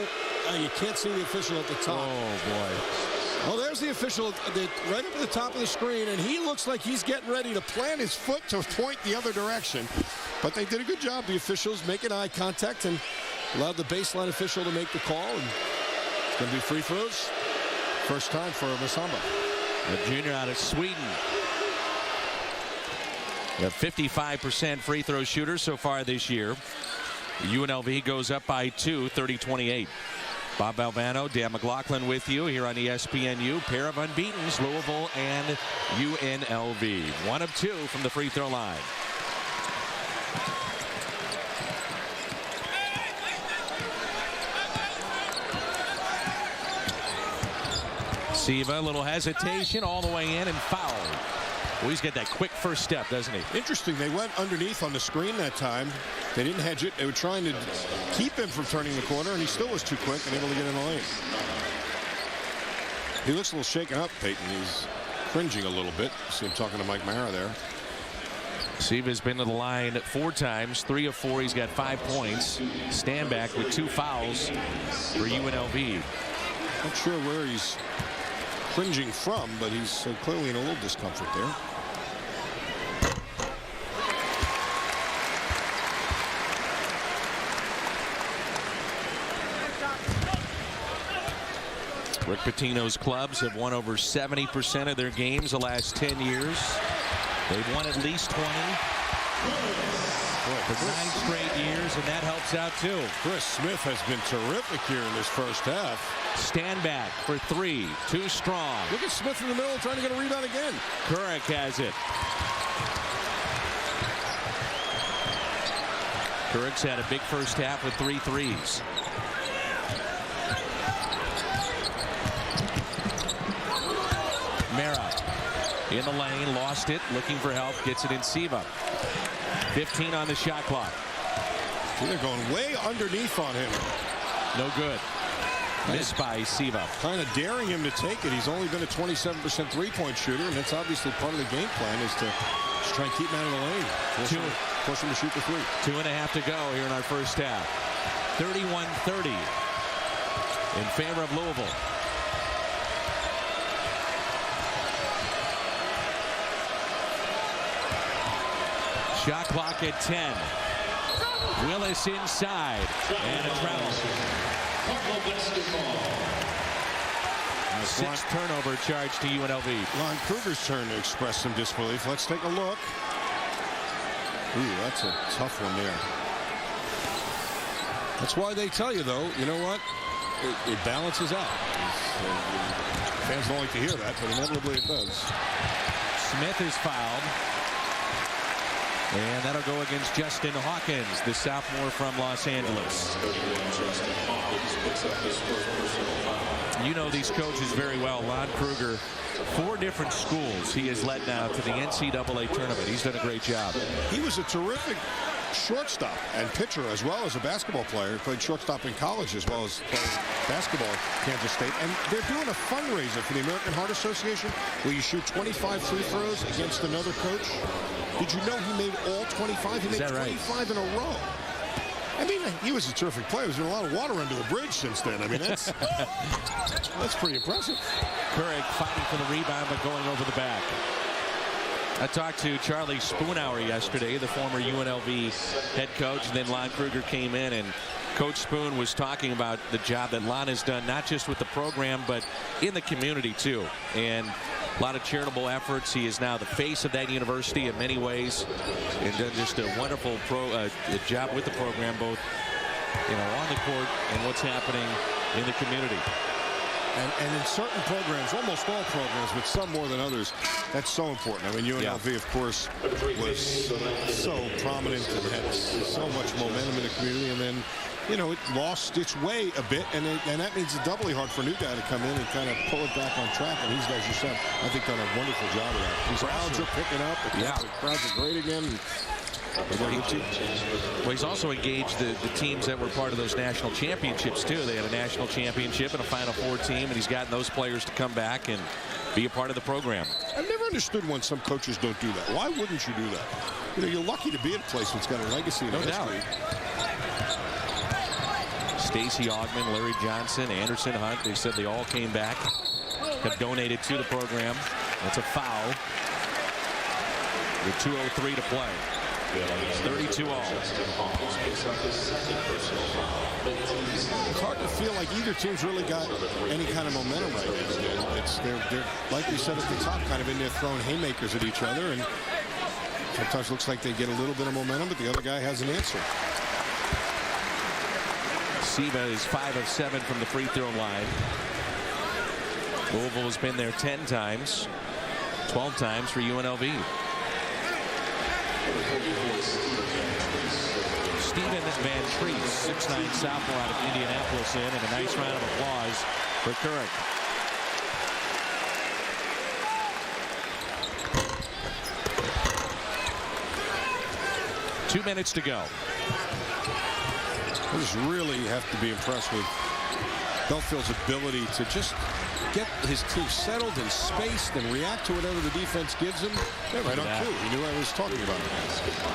you can't see the official at the top. Oh boy. Well, there's the official right up at the top of the screen, and he looks like he's getting ready to plant his foot to point the other direction. But they did a good job, the officials, making eye contact and allowed the baseline official to make the call. And it's going to be free throws. First time for Masamba. The junior out of Sweden. A 55% free throw shooter so far this year. UNLV goes up by 2, 30-28. Bob Valvano, Dan McLaughlin with you here on ESPNU. Pair of unbeatens, Louisville and UNLV. 1 of 2 from the free throw line. Siva, a little hesitation all the way in and fouled. Well, he's got that quick first step, doesn't he? Interesting. They went underneath on the screen that time. They didn't hedge it. They were trying to keep him from turning the corner, and he still was too quick and able to get in the lane. He looks a little shaken up, Peyton. He's cringing a little bit. See him talking to Mike Mara there. Siva's been to the line 4 times, 3 of 4. He's got 5 points. Standback with 2 fouls for UNLV. Not sure where he's cringing from, but he's clearly in a little discomfort there. Rick Pitino's clubs have won over 70% of their games the last 10 years. They've won at least 20 for 9 straight years, and that helps out too. Chris Smith has been terrific here in this first half. Stand back for 3, too strong. Look at Smith in the middle trying to get a rebound again. Currick has it. Currick's had a big first half with 3 threes. Mara in the lane, lost it, looking for help, gets it in Siva. 15 on the shot clock. They're going way underneath on him. No good. Missed by Siva. Kind of daring him to take it. He's only been a 27% three-point shooter, and that's obviously part of the game plan is to just try and keep him out of the lane. Force him to shoot the 3. 2.5 to go here in our first half. 31-30 in favor of Louisville. Shot clock at 10. Willis inside and a travel. 6 turnover charge to UNLV. Lon Kruger's turn to express some disbelief. Let's take a look. Ooh, that's a tough one there. That's why they tell you, though, you know what? It balances out. Fans don't like to hear that, but inevitably it does. Smith is fouled. And that'll go against Justin Hawkins, the sophomore from Los Angeles. You know these coaches very well. Lon Kruger, 4 different schools he has led now to the NCAA tournament. He's done a great job. He was a terrific shortstop and pitcher as well as a basketball player. He played shortstop in college as well as playing basketball at Kansas State. And they're doing a fundraiser for the American Heart Association where you shoot 25 free throws against another coach. Did you know he made all 25? He made 25 in a row. I mean, he was a terrific player. There's been a lot of water under the bridge since then. I mean, that's pretty impressive. Keurig fighting for the rebound, but going over the back. I talked to Charlie Spoonhour yesterday, the former UNLV head coach, and then Lon Kruger came in, and Coach Spoon was talking about the job that Lon has done, not just with the program, but in the community, too. And a lot of charitable efforts. He is now the face of that university in many ways, and done just a wonderful job with the program, both on the court and what's happening in the community. And in certain programs, almost all programs, but some more than others, that's so important. I mean, UNLV, of course, was so prominent and had so much momentum in the community, and then, it lost its way a bit, and that means it's doubly hard for a new guy to come in and kind of pull it back on track. And he's, as you said, I think done a wonderful job of that. These crowds are picking up. The crowds are great again. Well, he's also engaged the teams that were part of those national championships, too. They had a national championship and a Final Four team, and he's gotten those players to come back and be a part of the program. I've never understood when some coaches don't do that. Why wouldn't you do that? You're lucky to be at a place that's got a legacy. No doubt. Stacey Augmon, Larry Johnson, Anderson Hunt, they said they all came back, have donated to the program. That's a foul with 2:03 to play. 32 all. It's hard to feel like either team's really got any kind of momentum right now. They're like we said at the top, kind of in there throwing haymakers at each other, and sometimes looks like they get a little bit of momentum, but the other guy has an answer. Siva is 5 of 7 from the free throw line. Louisville has been there 10 times, 12 times for UNLV. Stephen Van Treese, 6'9" sophomore out of Indianapolis, and a nice round of applause for Keurig. Two minutes to go. I just really have to be impressed with Belfield's ability to just get his team settled and spaced and react to whatever the defense gives him. Yeah, right on cue. He knew what I was talking about.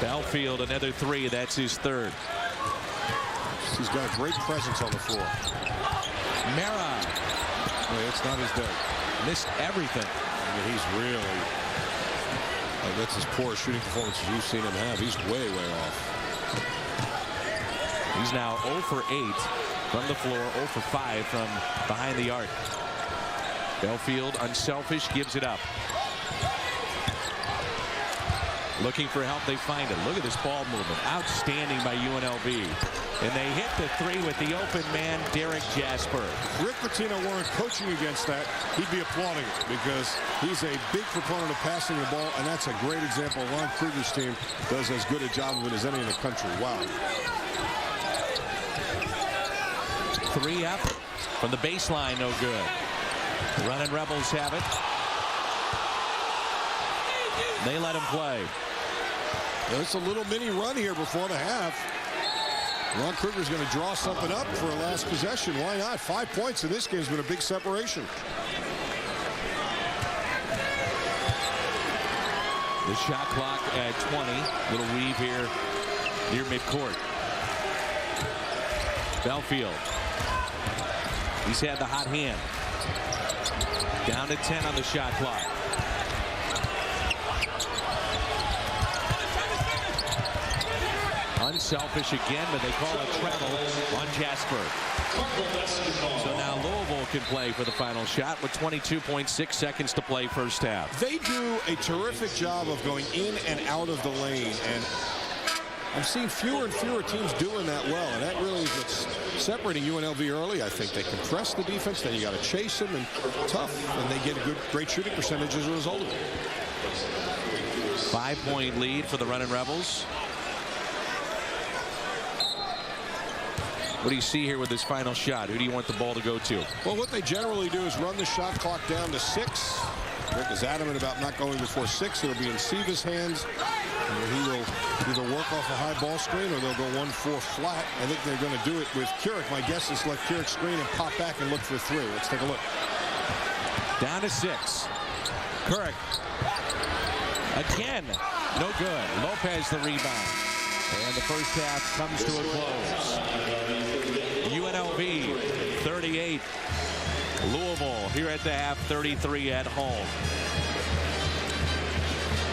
Belfield, another 3. That's his 3rd. He's got a great presence on the floor. Mera. Yeah, it's not his day. Missed everything. I mean, he's really... that's his poorest shooting performances you've seen him have. He's way, way off. He's now 0 for 8 from the floor, 0 for 5 from behind the arc. Belfield, unselfish, gives it up. Looking for help, they find it. Look at this ball movement. Outstanding by UNLV. And they hit the 3 with the open man, Derek Jasper. Rick Pitino weren't coaching against that, he'd be applauding it because he's a big proponent of passing the ball, and that's a great example. Lon Kruger's team does as good a job of it as any in the country. Wow. 3 up from the baseline, no good. The running Rebels have it. They let him play. There's a little mini run here before the half. Lon Kruger's going to draw something up for a last possession. Why not? 5 points in this game has been a big separation. The shot clock at 20. Little weave here near midcourt. Belfield. He's had the hot hand. Down to 10 on the shot clock. Unselfish again, but they call a travel on Jasper. So now Louisville can play for the final shot with 22.6 seconds to play first half. They do a terrific job of going in and out of the lane, and I'm seeing fewer and fewer teams doing that well, and that really is what's separating UNLV early. I think they compress the defense, then you got to chase them, and tough, and they get a great shooting percentage as a result of it. 5-point lead for the Running Rebels. What do you see here with this final shot? Who do you want the ball to go to? Well, what they generally do is run the shot clock down to 6. Rick is adamant about not going before 6. It'll be in Siva's hands. And he will either work off a high ball screen or they'll go 1-4 flat. I think they're going to do it with Keurig. My guess is let Keurig screen and pop back and look for 3. Let's take a look. Down to 6. Keurig. Again. No good. Lopez the rebound. And the first half comes to a close. UNLV 38. Louisville here at the half, 33 at home.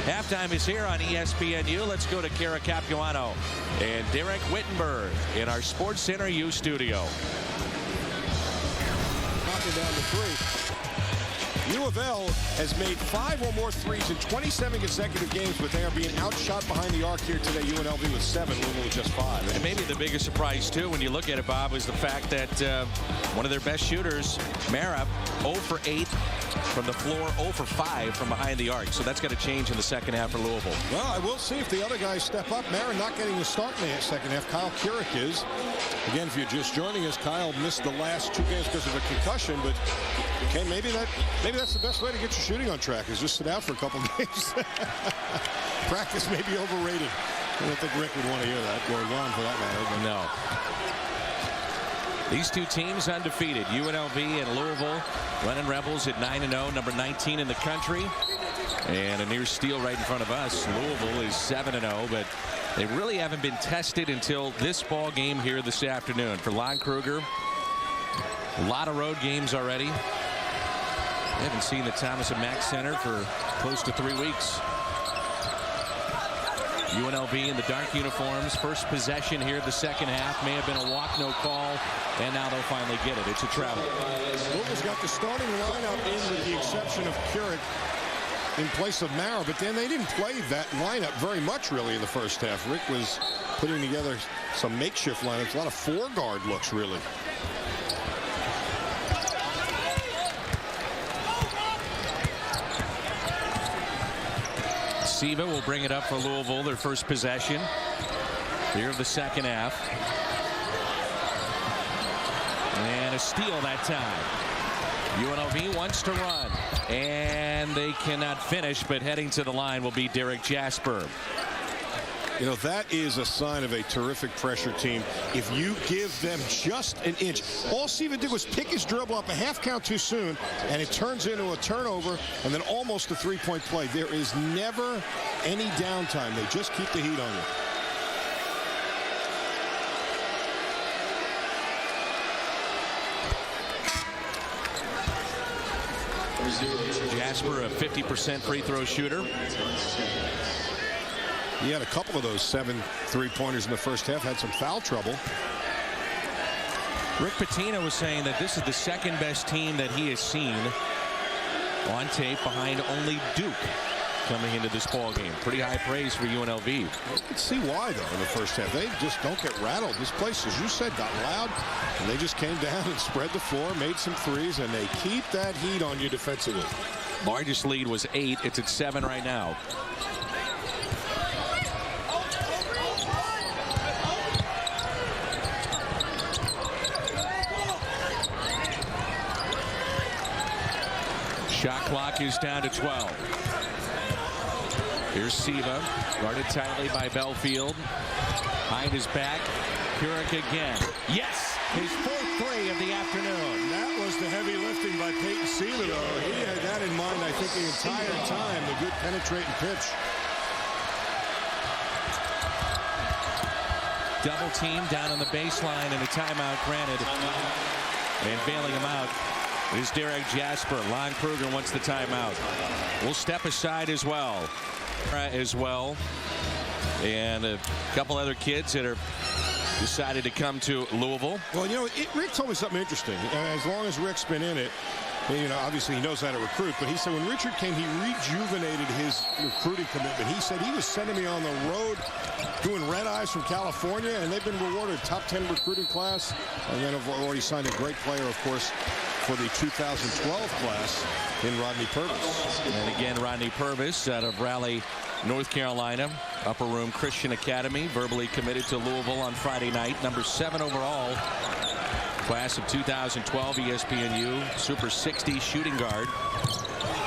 Halftime is here on ESPNU. Let's go to Kara Capuano and Derek Wittenberg in our Sports Center U studio. Knocking down the 3. U of L has made 5 or more threes in 27 consecutive games, but they are being outshot behind the arc here today. UNLV with 7, Louisville with just 5. And maybe the biggest surprise, too, when you look at it, Bob, is the fact that one of their best shooters, Mara, 0 for 8 from the floor, 0 for 5 from behind the arc. So that's got to change in the second half for Louisville. Well, I will see if the other guys step up. Mara not getting the start in the second half. Kyle Keurig is. Again, if you're just joining us, Kyle missed the last 2 games because of a concussion, but okay, maybe that's the best way to get your shooting on track is just sit out for a couple games. Practice may be overrated. I don't think Rick would want to hear that, or Ron for that matter. But no. These two teams undefeated. UNLV and Louisville. Running Rebels at 9-0, number 19 in the country. And a near steal right in front of us. Louisville is 7-0, but they really haven't been tested until this ball game here this afternoon. For Lon Kruger, a lot of road games already. I haven't seen the Thomas and Mack Center for close to 3 weeks. UNLV in the dark uniforms. First possession here the second half. May have been a walk, no call. And now they'll finally get it. It's a travel. Louisville's got the starting lineup in with the exception of Keurig in place of Mara. But then they didn't play that lineup very much really in the first half. Rick was putting together some makeshift lineups. A lot of 4-guard looks really. Siva will bring it up for Louisville, their first possession here of the second half. And a steal that time. UNLV wants to run, and they cannot finish, but heading to the line will be Derek Jasper. You know, that is a sign of a terrific pressure team. If you give them just an inch. All Siva did was pick his dribble up a half count too soon, and it turns into a turnover and then almost a 3-point play. There is never any downtime. They just keep the heat on you. Jasper, a 50% free throw shooter. He had a couple of those 7 3-pointers in the first half, had some foul trouble. Rick Pitino was saying that this is the second best team that he has seen on tape behind only Duke coming into this ball game. Pretty high praise for UNLV. You can see why, though, in the first half. They just don't get rattled. This place, as you said, got loud, and they just came down and spread the floor, made some threes, and they keep that heat on you defensively. Largest lead was 8. It's at 7 right now. Shot clock is down to 12. Here's Siva, guarded tightly by Belfield. Behind his back, Keurig again. Yes, his 4th 3 of the afternoon. That was the heavy lifting by Peyton Siva, though. He had that in mind, I think, the entire time. The good penetrating pitch. Double team down on the baseline and a timeout granted. And bailing him out is Derek Jasper. Lon Kruger wants the timeout. We'll step aside as well. And a couple other kids that are decided to come to Louisville. Well, you know, Rick told me something interesting. As long as Rick's been in it, you know, obviously he knows how to recruit, but he said when Richard came, he rejuvenated his recruiting commitment. He said he was sending me on the road doing red eyes from California, and they've been rewarded. Top 10 recruiting class, and then have already signed a great player, of course, for the 2012 class in Rodney Purvis. And again, Rodney Purvis out of Raleigh, North Carolina, Upper Room Christian Academy, verbally committed to Louisville on Friday night. Number 7 overall. Class of 2012, ESPNU, Super 60 shooting guard.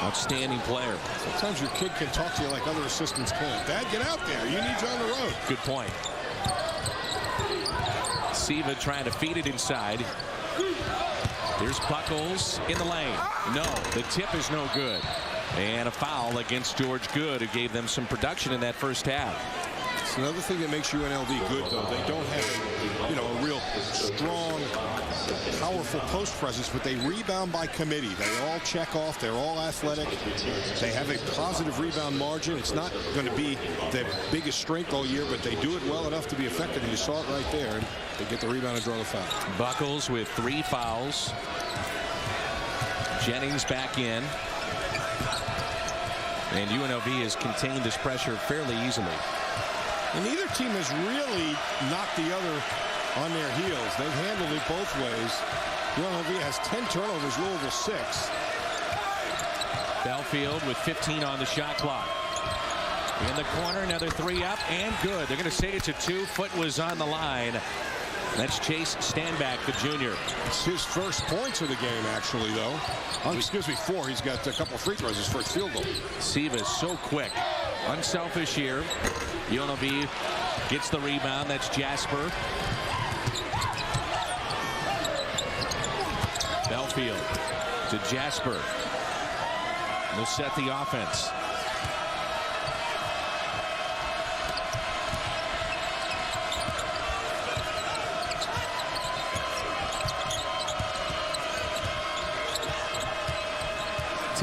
Outstanding player. Sometimes your kid can talk to you like other assistants can't. Dad, get out there. You need you on the road. Good point. Siva trying to feed it inside. Here's Buckles in the lane. No, the tip is no good. And a foul against George Good, who gave them some production in that first half. It's another thing that makes UNLV good, though. They don't have, a real strong, powerful post presence, but they rebound by committee. They all check off. They're all athletic. They have a positive rebound margin. It's not going to be their biggest strength all year, but they do it well enough to be effective. And you saw it right there. And they get the rebound and draw the foul. Buckles with 3 fouls. Jennings back in. And UNLV has contained this pressure fairly easily. And neither team has really knocked the other on their heels. They've handled it both ways. UNLV has 10 turnovers, Louisville 6. Belfield with 15 on the shot clock. In the corner, another 3 up and good. They're going to say it's a 2. Foot was on the line. That's Chase Standback, the junior. It's his first points of the game, actually, though. Oh, excuse me, 4. He's got a couple of free throws, his first field goal. Siva is so quick. Unselfish here. UNLV gets the rebound. That's Jasper. Belfield to Jasper. Will set the offense.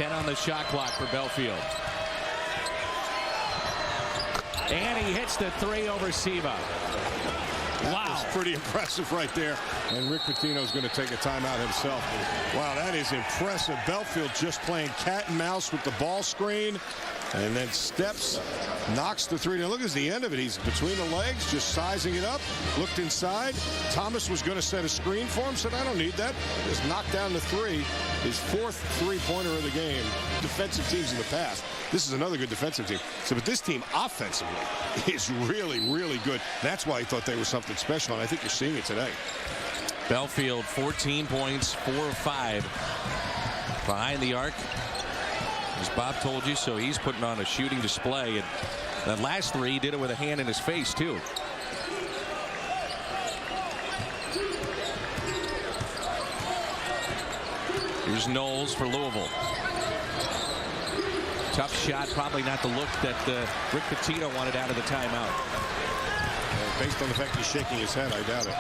On the shot clock for Belfield. And he hits the 3 over Siva. Wow. That's pretty impressive right there. And Rick Pitino is going to take a timeout himself. Wow, that is impressive. Belfield just playing cat and mouse with the ball screen. And then steps, knocks the 3. Now look at the end of it. He's between the legs, just sizing it up. Looked inside. Thomas was going to set a screen for him. Said, I don't need that. Just knocked down the 3. His 4th 3-pointer of the game. Defensive teams in the past. This is another good defensive team. So, but this team offensively is really, really good. That's why I thought they were something special, and I think you're seeing it today. Belfield, 14 points, 4 of 5 behind the arc. As Bob told you, so he's putting on a shooting display. And that last 3, he did it with a hand in his face, too. Here's Knowles for Louisville. Tough shot, probably not the look that Rick Pitino wanted out of the timeout. Based on the fact he's shaking his head, I doubt it.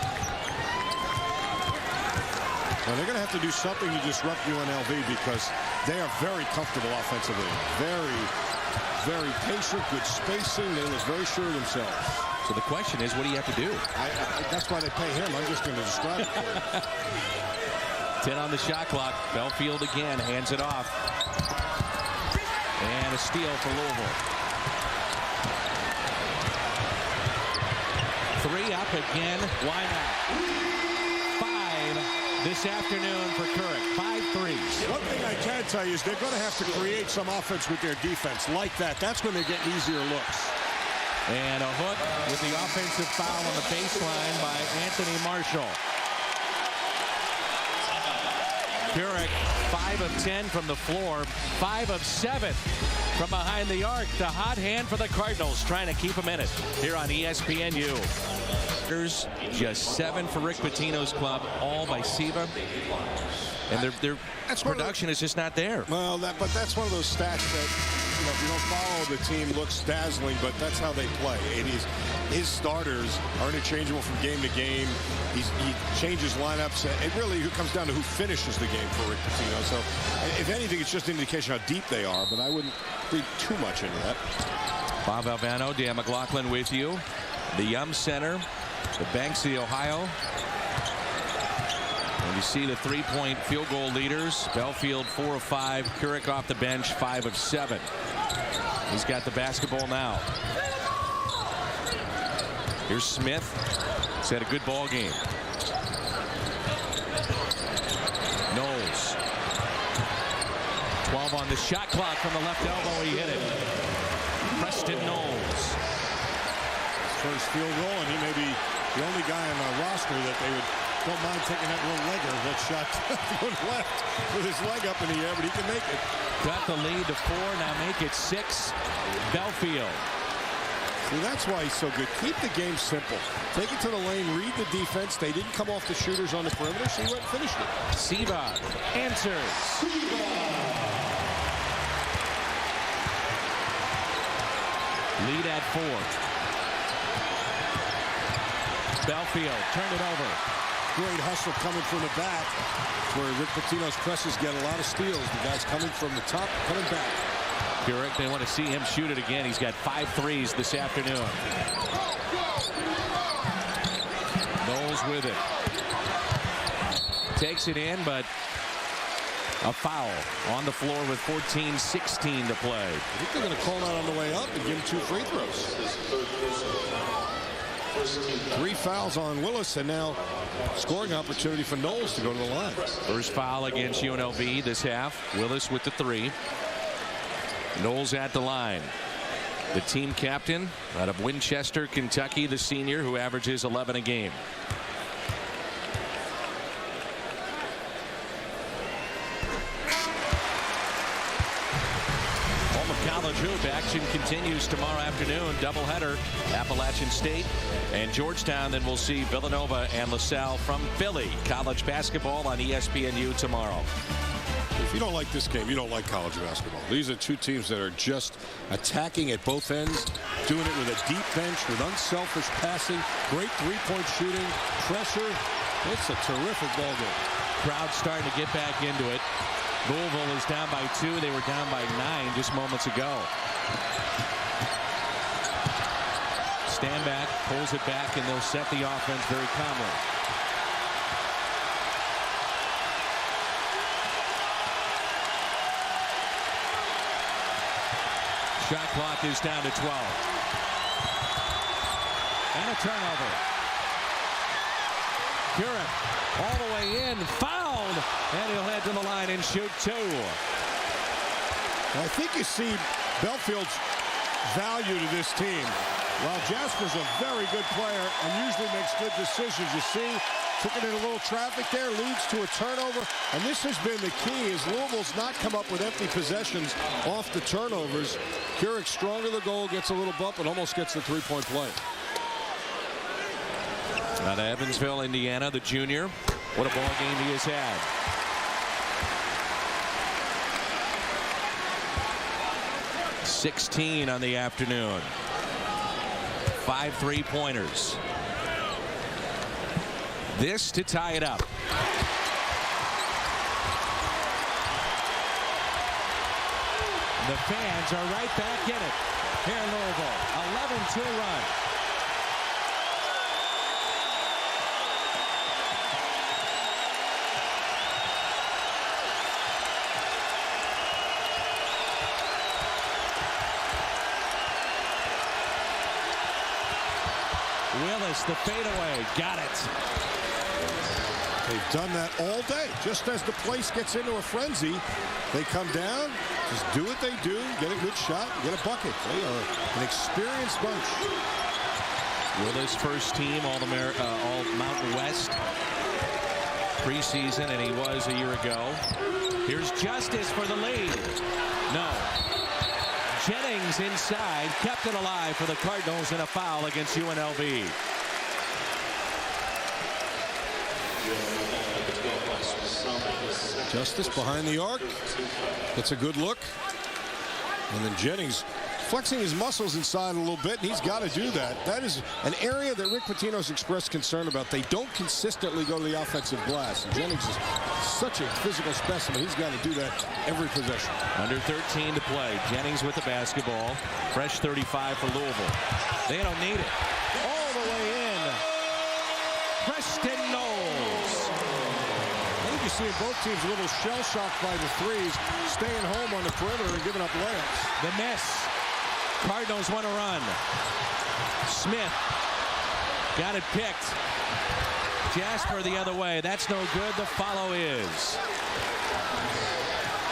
Well, they're going to have to do something to disrupt UNLV because they are very comfortable offensively. Very, very patient, good spacing. They look very sure of themselves. So the question is, what do you have to do? That's why they pay him. I'm just going to describe it for you. 10 on the shot clock. Belfield again hands it off. And a steal for Louisville. 3 up again. Why not? 5 this afternoon for Couric. 5 threes. One thing I can tell you is they're going to have to create some offense with their defense like that. That's when they get easier looks. And a hook with the offensive foul on the baseline by Anthony Marshall. Couric, 5 of 10 from the floor, 5 of 7 from behind the arc. The hot hand for the Cardinals, trying to keep them in it here on ESPNU. There's just 7 for Rick Pitino's club, all by Siva. And their production is just not there. Well, but that's one of those stats that, if you don't follow the team, looks dazzling, but that's how they play. His starters are interchangeable from game to game. He changes lineups. It really comes down to who finishes the game for Rick Pitino. So, if anything, it's just an indication how deep they are, but I wouldn't read too much into that. Bob Alvano, Dan McLaughlin with you. The Yum Center, the Banks of Ohio. And you see the 3-point field goal leaders. Belfield 4 of 5. Couric off the bench 5 of 7. He's got the basketball now. Here's Smith. He's had a good ball game. Knowles. 12 on the shot clock from the left elbow. He hit it. Preston Knowles. First field goal, and he may be the only guy on the roster that they don't mind taking that little legger that shot to the left with his leg up in the air, but he can make it. Got the lead to 4, now make it 6. Belfield. See, that's why he's so good. Keep the game simple. Take it to the lane, read the defense. They didn't come off the shooters on the perimeter, so he went and finished it. Siva answers. Lead at 4. Belfield turned it over. Great hustle coming from the back, where Rick Pitino's presses get a lot of steals. The guy's coming from the top, coming back. Keurig, they want to see him shoot it again. He's got 5 threes this afternoon. Knowles with it. Takes it in, but a foul on the floor with 14:16 to play. I think they're going to call that on the way up and give him 2 free throws. 3 fouls on Willis, and now scoring opportunity for Knowles to go to the line. First foul against UNLV this half. Willis with the 3. Knowles at the line. The team captain out of Winchester, Kentucky, the senior who averages 11 a game. Home of college hoop action continues tomorrow afternoon. Doubleheader, Appalachian State and Georgetown. Then we'll see Villanova and LaSalle from Philly. College basketball on ESPNU tomorrow. If you don't like this game, you don't like college basketball. These are 2 teams that are just attacking at both ends, doing it with a deep bench, with unselfish passing, great three-point shooting, pressure. It's a terrific ball game. Crowd starting to get back into it. Louisville is down by 2. They were down by 9 just moments ago. Stand back, pulls it back, and they'll set the offense very calmly. Shot clock is down to 12. And a turnover. Keurig all the way in, fouled, and he'll head to the line and shoot 2. I think you see Belfield's value to this team. While Jasper's a very good player and usually makes good decisions, you see, took it in a little traffic there, leads to a turnover. And this has been the key, is Louisville's not come up with empty possessions off the turnovers. Keurig strong to the goal, gets a little bump, and almost gets the 3-point play. Out of Evansville, Indiana, the junior. What a ball game he has had. .16 on the afternoon. 5 3-pointers. This to tie it up. The fans are right back in it here in Louisville. 11-2 run. Willis, the fadeaway, got it. They've done that all day. Just as the place gets into a frenzy, they come down, just do what they do, get a good shot, get a bucket. They are an experienced bunch. Willis, first team All Mountain West preseason, and he was a year ago. Here's Justice for the lead. No. Jennings inside, kept it alive for the Cardinals, and a foul against UNLV. Justice behind the arc. It's a good look. And then Jennings flexing his muscles inside a little bit, and he's got to do that. That is an area that Rick Pitino's expressed concern about. They don't consistently go to the offensive glass. And Jennings is such a physical specimen. He's got to do that every possession. Under 13 to play. Jennings with the basketball. Fresh 35 for Louisville. They don't need it. All the way in. Preston Knowles. I think you see both teams a little shell-shocked by the threes, staying home on the perimeter and giving up layups. The miss. Cardinals want to run. Smith got it picked. Jasper the other way. That's no good. The follow is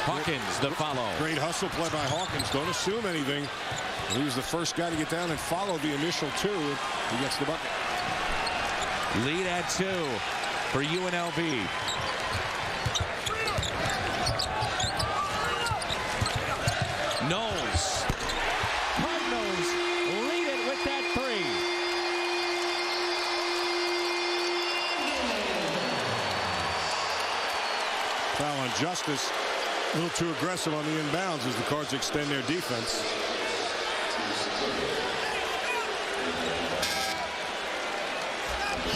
Hawkins. The follow. Great hustle play by Hawkins. Don't assume anything. He was the first guy to get down and follow the initial 2. He gets the bucket. Lead at 2 for UNLV. Knowles. Cardinals lead it with that 3. Foul on Justice. A little too aggressive on the inbounds as the Cards extend their defense.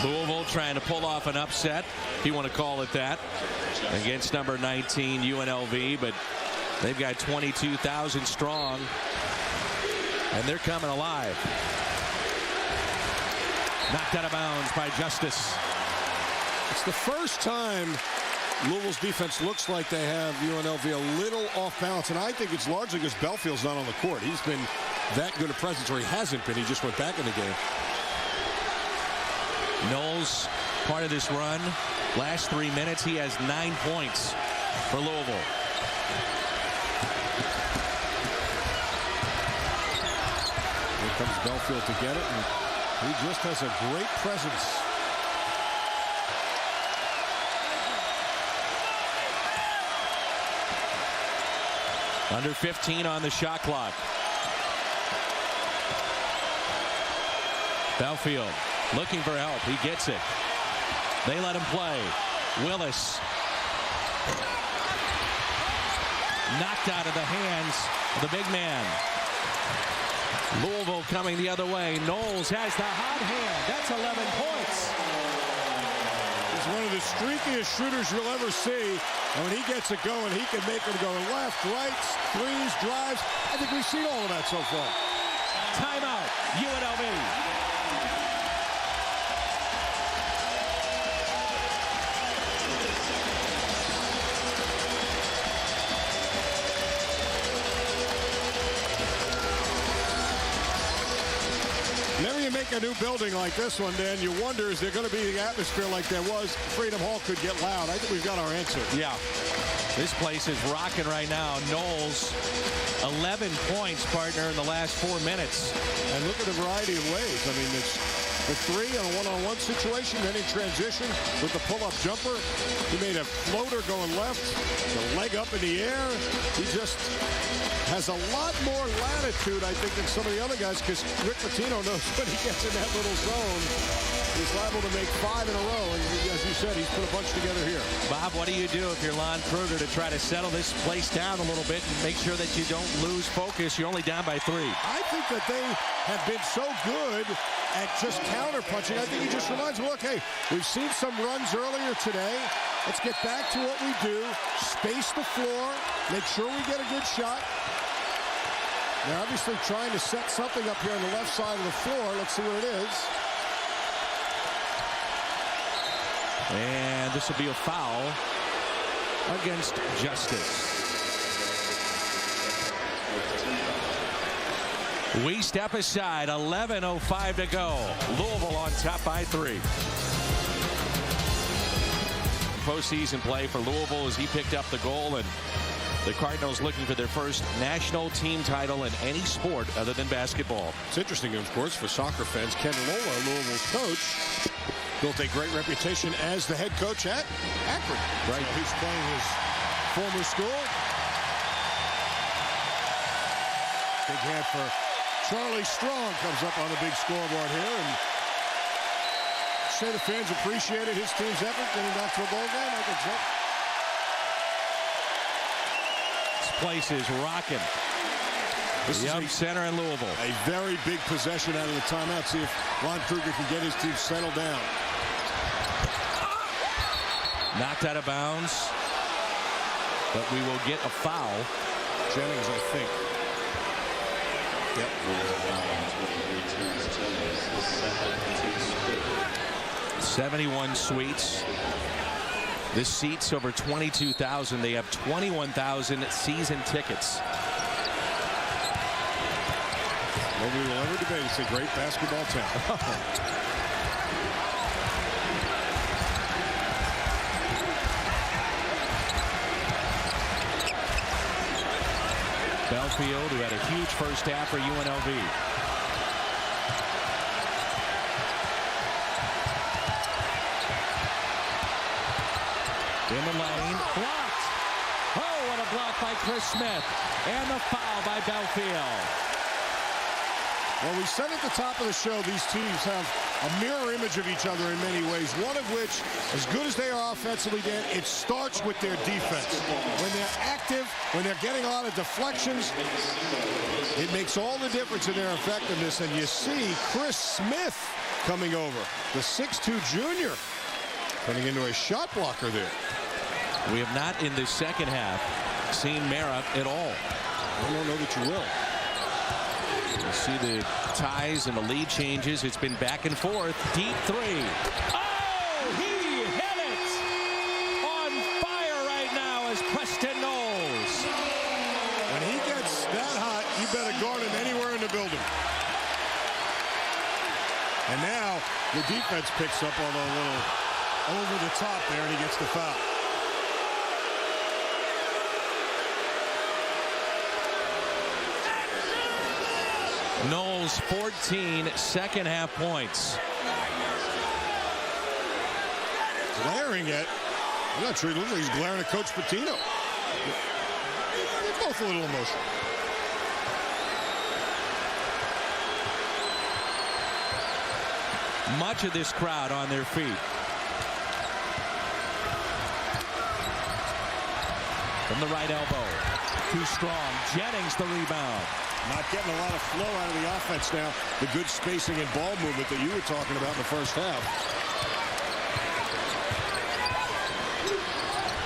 Louisville trying to pull off an upset, if you want to call it that, against number 19 UNLV, but they've got 22,000 strong, and they're coming alive. Knocked out of bounds by Justice. It's the first time Louisville's defense looks like they have UNLV a little off balance, and I think it's largely because Belfield's not on the court. He's been that good a presence, or he hasn't been. He just went back in the game. Knowles, part of this run. Last 3 minutes, he has 9 points for Louisville. Here comes Belfield to get it, and he just has a great presence. Under 15 on the shot clock. Belfield looking for help. He gets it. They let him play. Willis. Knocked out of the hands of the big man. Louisville coming the other way. Knowles has the hot hand. That's 11 points. He's one of the streakiest shooters you'll ever see. And when he gets it going, he can make them go left, right, threes, drives. I think we've seen all of that so far. Timeout, UNLV. Whenever you make a new building like this one, Dan, you wonder, is there going to be the atmosphere like there was? Freedom Hall could get loud. I think we've got our answer. Yeah. This place is rocking right now. Knowles, 11 points, partner, in the last 4 minutes. And look at the variety of ways. I mean, it's the 3 on a one-on-one situation, then in transition with the pull-up jumper. He made a floater going left, the leg up in the air. He just has a lot more latitude, I think, than some of the other guys, because Rick Pitino knows when he gets in that little zone, he's liable to make 5 in a row. And as you said, he's put a bunch together here. Bob, what do you do if you're Lon Kruger to try to settle this place down a little bit and make sure that you don't lose focus? You're only down by 3. I think that they have been so good at just counter-punching. I think he just reminds me, look, hey, we've seen some runs earlier today. Let's get back to what we do. Space the floor. Make sure we get a good shot. They're obviously trying to set something up here on the left side of the floor. Let's see what it is. And this will be a foul against Justice. We step aside. 11:05 to go. Louisville on top by 3. Postseason play for Louisville as he picked up the goal, and the Cardinals looking for their first national team title in any sport other than basketball. It's interesting, of course, for soccer fans. Ken Lola, Louisville's coach, built a great reputation as the head coach at Akron. Right. So he's playing his former school. Big hand for Charlie Strong comes up on the big scoreboard here. And say the fans appreciated his team's effort getting back to a bowl game. I think so. Place is rocking. This is center in Louisville. A very big possession out of the timeout. See if Lon Kruger can get his team settled down. Knocked out of bounds, but we will get a foul. Jennings, I think. Yep. 71 suites. This seats over 22,000. They have 21,000 season tickets. Nobody will ever debate. It's a great basketball town. Belfield, who had a huge first half for UNLV. In the lane, blocked. Oh, what a block by Chris Smith. And the foul by Belfield. Well, we said at the top of the show, these teams have a mirror image of each other in many ways. One of which, as good as they are offensively, Dan, it starts with their defense. When they're active, when they're getting a lot of deflections, it makes all the difference in their effectiveness. And you see Chris Smith coming over, the 6'2 junior, turning into a shot blocker there. We have not in the second half seen Mara at all. I don't know that you will. You see the ties and the lead changes. It's been back and forth. Deep three. Oh, he hit it! On fire right now is Preston Knowles. When he gets that hot, you better guard him anywhere in the building. And now the defense picks up on a little over the top there, and he gets the foul. Knowles 14 second half points. Glaring at, I'm not sure he looks like he's glaring at Coach Pitino. They're both a little emotional. Much of this crowd on their feet. From the right elbow. Too strong. Jennings the rebound. Not getting a lot of flow out of the offense now. The good spacing and ball movement that you were talking about in the first half.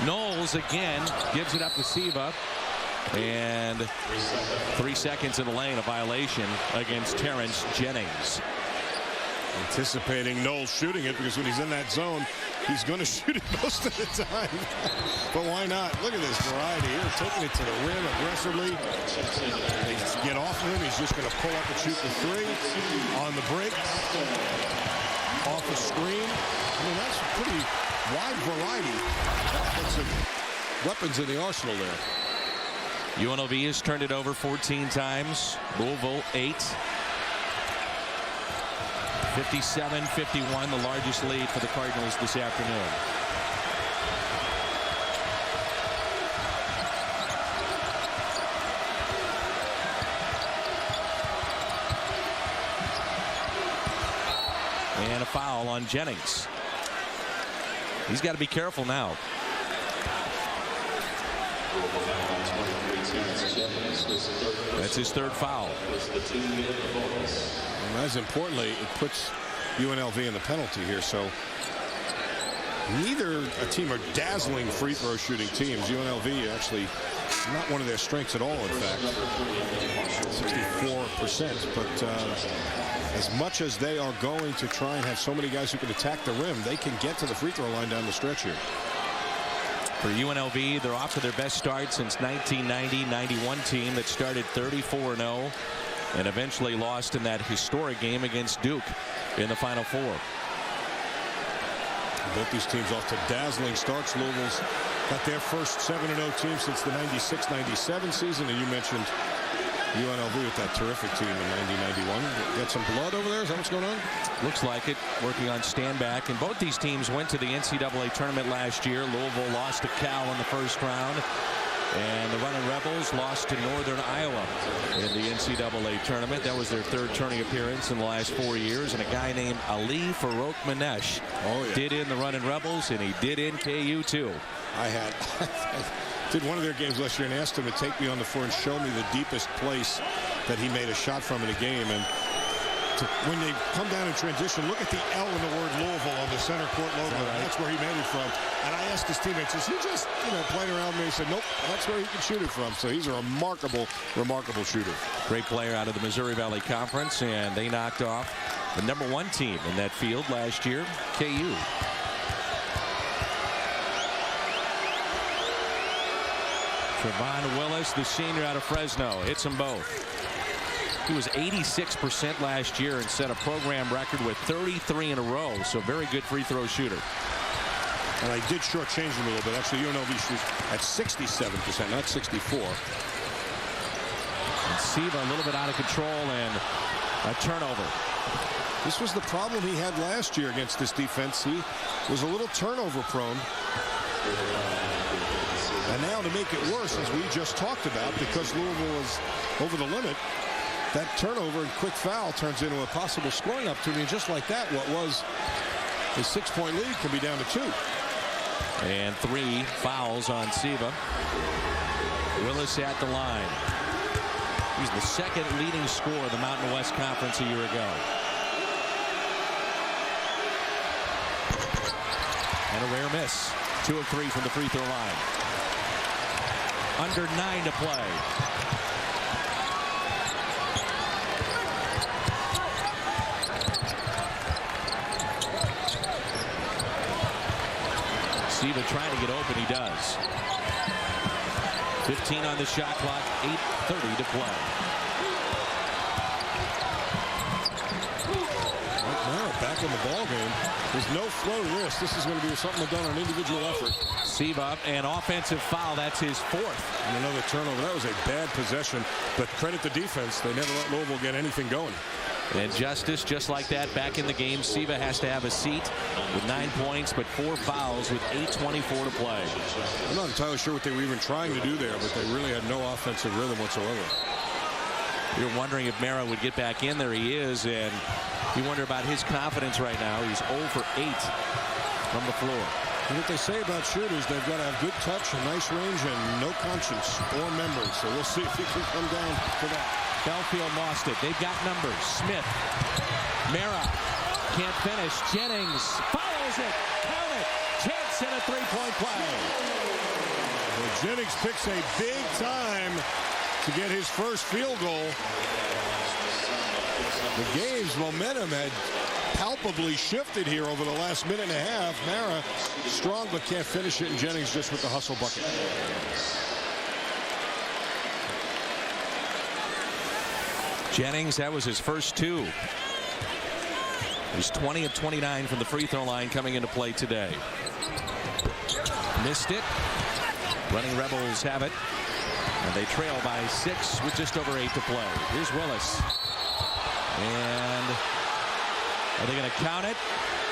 Knowles again gives it up to Siva. And 3 seconds in the lane, a violation against Terrence Jennings. Anticipating Knowles shooting it, because when he's in that zone, he's going to shoot it most of the time. But why not? Look at this variety here. Taking it to the rim aggressively. They get off of him. He's just going to pull up and shoot the three. On the break. Off the screen. I mean, that's a pretty wide variety of offensive weapons in the arsenal there. UNLV has turned it over 14 times. Louisville 8. 57-51, the largest lead for the Cardinals this afternoon. And a foul on Jennings. He's got to be careful now. That's his third foul. And as importantly, it puts UNLV in the penalty here. So neither a team are dazzling free throw shooting teams. UNLV actually not one of their strengths at all, in fact. 64%. But as much as they are going to try and have so many guys who can attack the rim, they can get to the free throw line down the stretch here. For UNLV, they're off to their best start since 1990-91 team that started 34-0 and eventually lost in that historic game against Duke in the Final Four. Both these teams off to dazzling starts. Louisville's got their first 7-0 team since the 96-97 season, and you mentioned UNLV with that terrific team in 90-91. Got some blood over there? Is that what's going on? Looks like it. Working on stand back. And both these teams went to the NCAA tournament last year. Louisville lost to Cal in the first round. And the Running Rebels lost to Northern Iowa in the NCAA tournament. That was their third tourney appearance in the last 4 years. And a guy named Ali Farouk-Manesh did in the Running Rebels, and he did in KU too. I did one of their games last year and asked him to take me on the floor and show me the deepest place that he made a shot from in a game. And when they come down in transition, look at the L in the word Louisville on the center court logo. Right? That's where he made it from. And I asked his teammates, is he just playing around me? He said, nope, that's where he can shoot it from. So he's a remarkable, remarkable shooter. Great player out of the Missouri Valley Conference, and they knocked off the #1 team in that field last year, KU. Trevon Willis, the senior out of Fresno, hits them both. He was 86% last year and set a program record with 33 in a row. So very good free throw shooter. And I did shortchange him a little bit. Actually, UNLV shoots at 67%, not 64. And Siva a little bit out of control and a turnover. This was the problem he had last year against this defense. He was a little turnover prone. And now to make it worse, as we just talked about, because Louisville is over the limit, that turnover and quick foul turns into a possible scoring opportunity. And just like that, what was a 6-point lead can be down to 2. And 3 fouls on Siva. Willis at the line. He's the second leading scorer of the Mountain West Conference a year ago. And a rare miss. 2 of 3 from the free throw line. Under 9 to play. Siva trying to get open. He does. 15 on the shot clock. 8:30 to play. Back in the ball game. There's no flow risk. This is going to be something done on individual effort. Siva, an offensive foul. That's his 4th. And another turnover. That was a bad possession, but credit the defense. They never let Louisville get anything going. And Justice, just like that, back in the game. Siva has to have a seat with 9 points, but 4 fouls with 8:24 to play. I'm not entirely sure what they were even trying to do there, but they really had no offensive rhythm whatsoever. You're wondering if Mara would get back in. There he is, and you wonder about his confidence right now. He's 0 for 8 from the floor. And what they say about shooters, they've got to have good touch and nice range and no conscience or memory. So we'll see if he can come down for that. Belfield lost it. They've got numbers. Smith. Mara can't finish. Jennings follows it. Count it. Chance at a 3-point play. Well, Jennings picks a big time to get his first field goal. The game's momentum had palpably shifted here over the last minute and a half. Mara strong but can't finish it, and Jennings just with the hustle bucket. Jennings, that was his first 2. He's 20 of 29 from the free throw line coming into play today. Missed it. Running Rebels have it. And they trail by 6 with just over 8 to play. Here's Willis. And are they going to count it?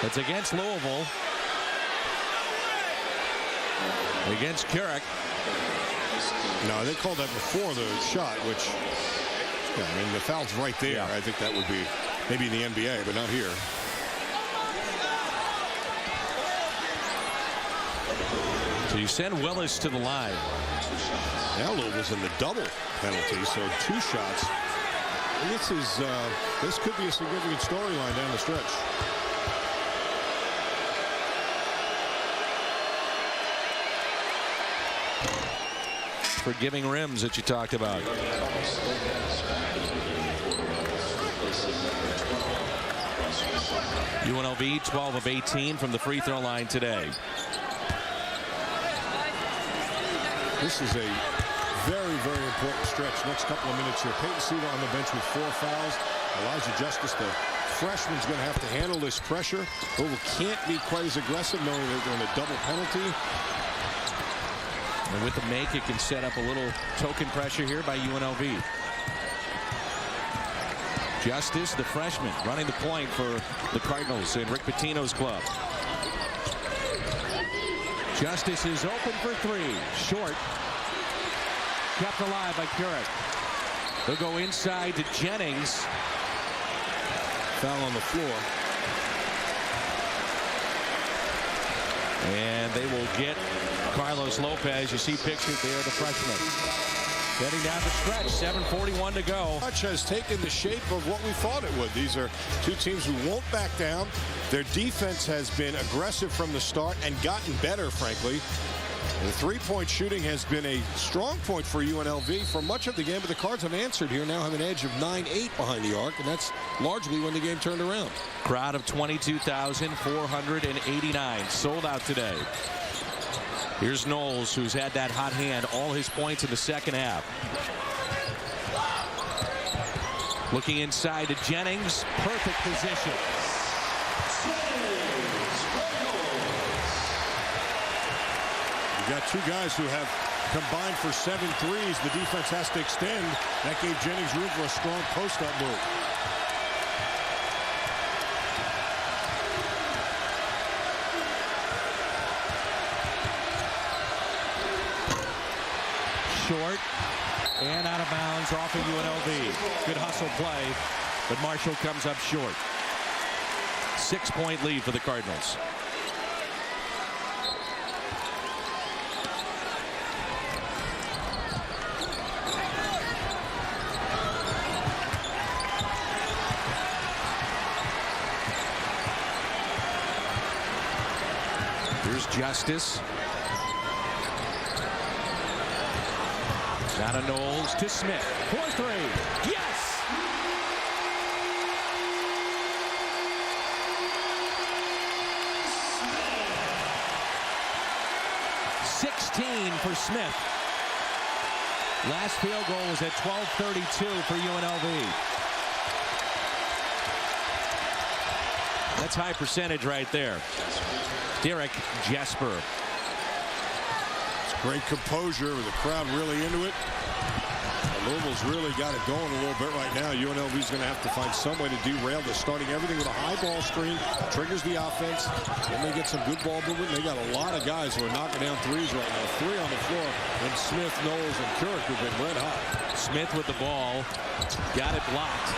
It's against Louisville. Against Carrick. No, they called that before the shot, which, yeah, I mean, the foul's right there. Yeah. I think that would be maybe in the NBA, but not here. So you send Willis to the line. Now Louisville's in the double penalty, so 2 shots. And this could be a significant storyline down the stretch. Forgiving rims that you talked about. UNLV 12 of 18 from the free throw line today. This is a very, very important stretch. Next couple of minutes here. Peyton Siva on the bench with 4 fouls. Elijah Justice, the freshman's going to have to handle this pressure. Louisville can't be quite as aggressive knowing that they're in a double penalty. And with the make, it can set up a little token pressure here by UNLV. Justice, the freshman, running the point for the Cardinals in Rick Pitino's club. Justice is open for 3. Short. Kept alive by Carrick. They'll go inside to Jennings. Foul on the floor. And they will get Carlos Lopez. You see pictured there, the freshman. Heading down the stretch, 7:41 to go. Much has taken the shape of what we thought it would. These are 2 teams who won't back down. Their defense has been aggressive from the start and gotten better, frankly. The 3-point shooting has been a strong point for UNLV for much of the game, but the Cards have answered here, now have an edge of 9-8 behind the arc, and that's largely when the game turned around. Crowd of 22,489, sold out today. Here's Knowles, who's had that hot hand, all his points in the second half. Looking inside to Jennings, perfect position. You got 2 guys who have combined for 7 threes. The defense has to extend. That gave Jennings room for a strong post-up move. Short and out of bounds off of UNLV. Good hustle play, but Marshall comes up short. 6-point lead for the Cardinals. Here's Justice. Out of Knowles to Smith. 4-3. Yes! $16 for Smith. Last field goal was at 12:32 for UNLV. That's high percentage right there. Derek Jesper. Great composure with the crowd really into it. Louisville's really got it going a little bit right now. UNLV's going to have to find some way to derail this. Starting everything with a high ball screen, triggers the offense, and they get some good ball movement. They got a lot of guys who are knocking down threes right now. 3 on the floor, and Smith, Knowles, and Kirk have been red hot. Smith with the ball, got it blocked.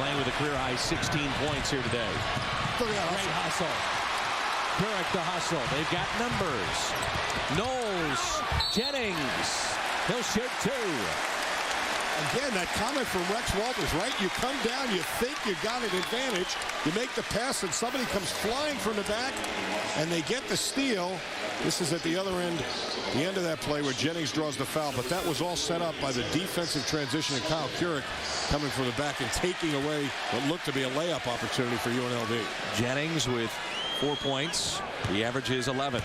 Playing with a career-high 16 points here today. Great hustle. Kirk the hustle. They've got numbers. Knowles, Jennings. He'll shoot 2. Again, that comment from Rex Walters, right? You come down, you think you got an advantage, you make the pass, and somebody comes flying from the back, and they get the steal. This is at the other end, the end of that play where Jennings draws the foul, but that was all set up by the defensive transition and Kyle Kirk coming from the back and taking away what looked to be a layup opportunity for UNLV. Jennings with 4 points. The average is 11.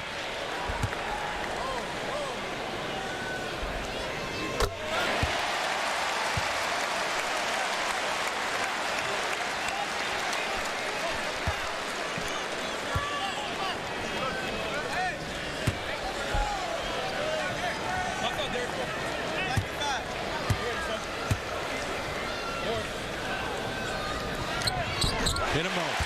In a moment.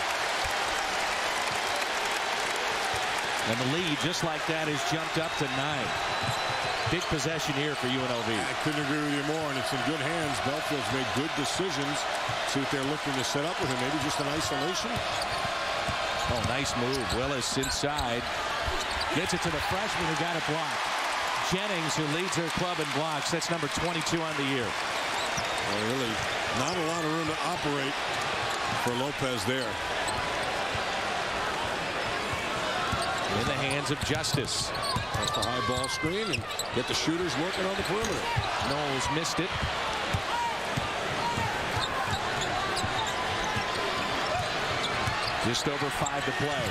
And the lead, just like that, has jumped up to 9. Big possession here for UNLV. I couldn't agree with you more, and it's in good hands. Belfield's made good decisions. See what they're looking to set up with him. Maybe just an isolation. Oh, nice move. Willis inside. Gets it to the freshman who got it blocked. Jennings, who leads their club in blocks. That's number 22 on the year. Well, really, not a lot of room to operate for Lopez there. In the hands of Justice. That's the high ball screen and get the shooters working on the perimeter. Knowles missed it. Just over 5 to play.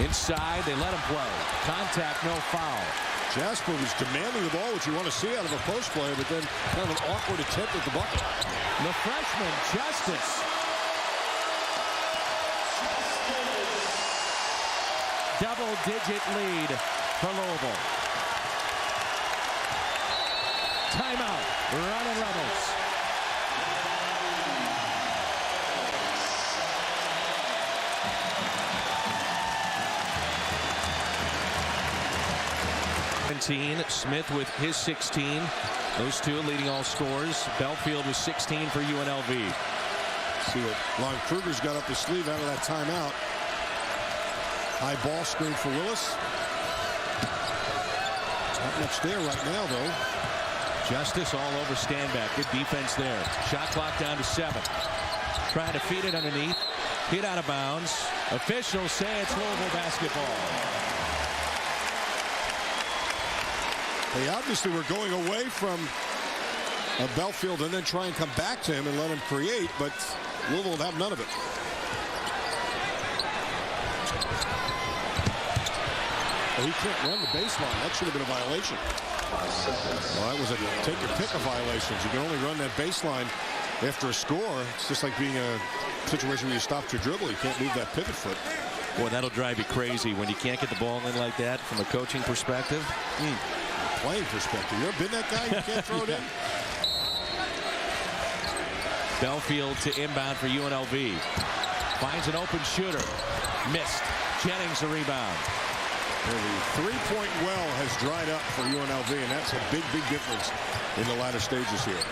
Inside, they let him play. Contact, no foul. Jasper was demanding the ball, which you want to see out of a post player, but then kind of an awkward attempt at the bucket. The freshman, Justice. Double-digit lead for Louisville. Timeout. Running Rebels. Smith with his 16. Those two leading all scores. Belfield with 16 for UNLV. See what Lon Kruger's got up his sleeve out of that timeout. High ball screen for Willis. Not much there right now, though. Justice all over Standback. Good defense there. Shot clock down to 7. Trying to feed it underneath. Hit out of bounds. Officials say it's Louisville basketball. They obviously were going away from Belfield and then try and come back to him and let him create, but Louisville would have none of it. Well, he can't run the baseline. That should have been a violation. Well, that was a take your pick of violations. You can only run that baseline after a score. It's just like being a situation where you stop your dribble. You can't move that pivot foot. Boy, that'll drive you crazy when you can't get the ball in like that from a coaching perspective. Playing perspective. You ever been that guy who can't throw it in? Belfield to inbound for UNLV. Finds an open shooter. Missed. Jennings the rebound. Well, the three-point well has dried up for UNLV, and that's a big, big difference in the latter stages here.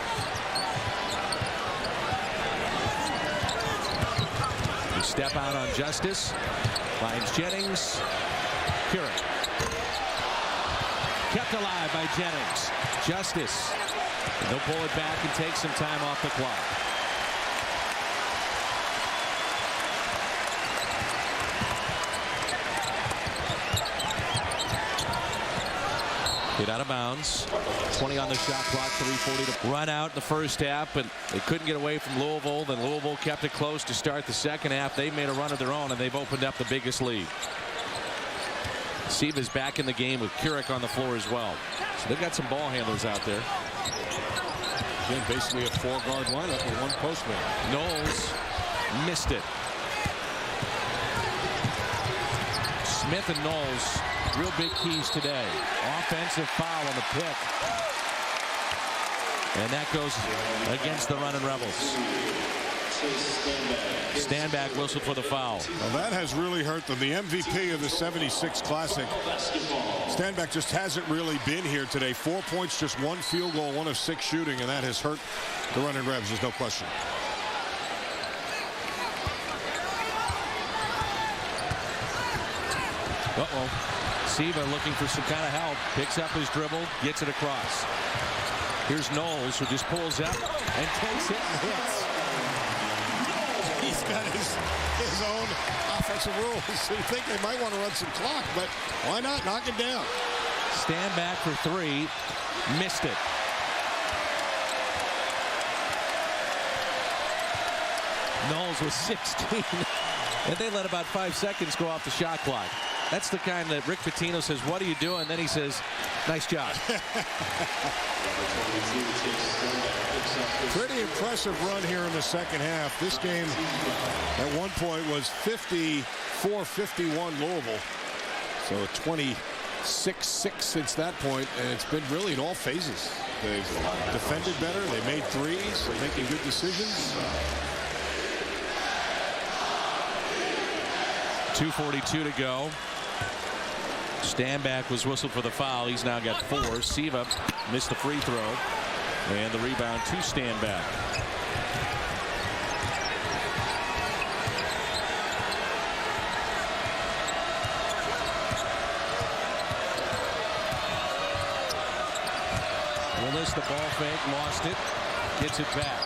Step out on Justice. Finds Jennings. Curran. Kept alive by Jennings. Justice. And they'll pull it back and take some time off the clock. Hit out of bounds. 20 on the shot clock. 3:40 to run out in the first half, but they couldn't get away from Louisville. Then Louisville kept it close to start the second half. They made a run of their own, and they've opened up the biggest lead. Siva's back in the game with Keurig on the floor as well. So they've got some ball handlers out there. Again, basically a four-guard lineup with one postman. Knowles missed it. Smith and Knowles, real big keys today. Offensive foul on the pick. And that goes against the running Rebels. Stand-back whistle for the foul. Well, that has really hurt them. The MVP of the '76 Classic. Stanback just hasn't really been here today. 4 points, just 1 field goal, 1 of 6 shooting, and that has hurt the running Rebs. There's no question. Uh-oh. Siva looking for some kind of help. Picks up his dribble, gets it across. Here's Knowles, who just pulls up and takes it and hits. He's got his own offensive rules. So you think they might want to run some clock, but why not knock it down? Stand back for 3. Missed it. Knowles was 16. And they let about 5 seconds go off the shot clock. That's the kind that Rick Pitino says, what are you doing? And then he says, nice job. Pretty impressive run here in the second half. This game at one point was 54-51 Louisville. So 26-6 since that point, and it's been really in all phases. They've defended better. They made threes. They're making good decisions. 2:42 to go. Stanback was whistled for the foul. He's now got 4. Siva missed the free throw. And the rebound to Stanback. Willis, the ball fake, lost it. Gets it back.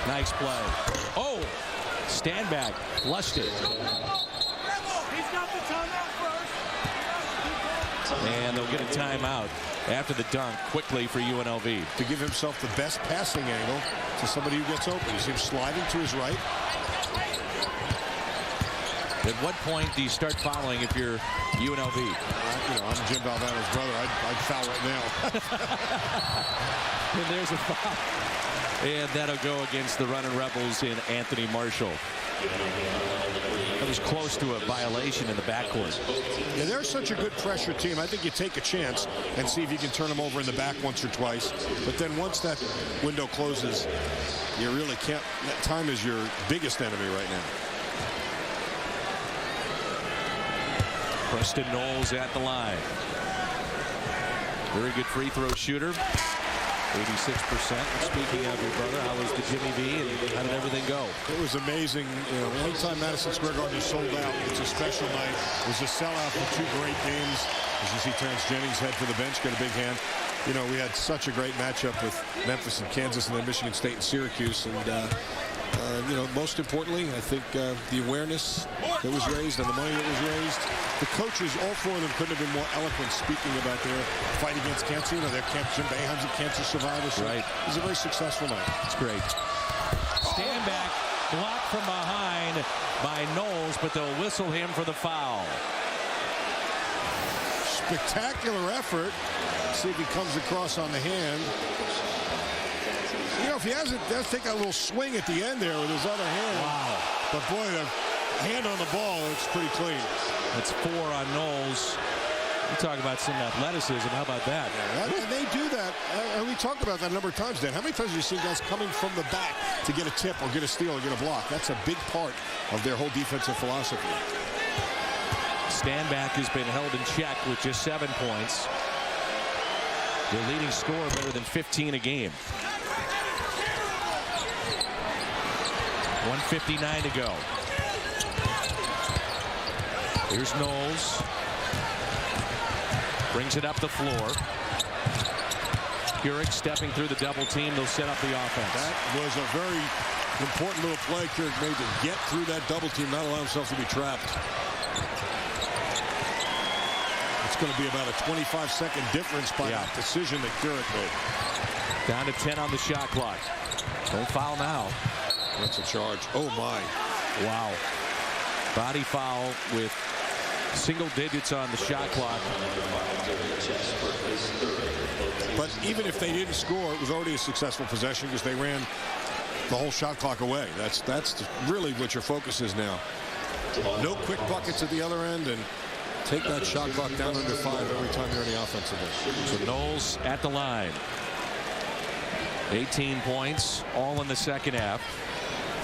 Nice play. Oh! Stanback flushed it. And they'll get a timeout after the dunk quickly for UNLV. To give himself the best passing angle to somebody who gets open. You see him sliding to his right. At what point do you start fouling if you're UNLV? I'm Jim Valvano's brother. I'd foul right now. And there's a foul. And that'll go against the running Rebels in Anthony Marshall. It was close to a violation in the backcourt. Yeah, they're such a good pressure team. I think you take a chance and see if you can turn them over in the back once or twice. But then once that window closes, you really can't. That time is your biggest enemy right now. Preston Knowles at the line. Very good free throw shooter. 86%. Speaking of your brother, how was the Jimmy V and how did everything go? It was amazing. Anytime Madison Square Garden is sold out, it's a special night. It was a sellout for 2 great games. As you see Terrence Jennings head for the bench, get a big hand. We had such a great matchup with Memphis and Kansas and then Michigan State and Syracuse. And, most importantly, I think the awareness that was raised and the money that was raised. The coaches, all 4 of them couldn't have been more eloquent speaking about their fight against cancer. Jim Boeheim's a cancer survivor. So right. It was a very successful night. It's great. Stanback blocked from behind by Knowles, but they'll whistle him for the foul. Spectacular effort. See if he comes across on the hand. If he does take a little swing at the end there with his other hand. Wow. But boy, hand on the ball, it's pretty clean. It's 4 on Knowles. You talk about some athleticism. How about that? And they do that. And we talked about that a number of times, Dan. How many times have you seen guys coming from the back to get a tip or get a steal or get a block? That's a big part of their whole defensive philosophy. Stanback has been held in check with just 7 points. The leading scorer better than 15 a game. 1:59 to go. Here's Knowles. Brings it up the floor. Keurig stepping through the double team. They'll set up the offense. That was a very important little play Keurig made to get through that double team, not allow himself to be trapped. It's going to be about a 25-second difference by that decision that Keurig made. Down to 10 on the shot clock. Don't foul now. That's a charge. Oh, my. Wow. Body foul with single digits on the shot clock. But even if they didn't score, it was already a successful possession because they ran the whole shot clock away. That's really what your focus is now. No quick buckets at the other end, and take that shot clock down under 5 every time you're in the offensive end. So Knowles at the line. 18 points, all in the second half.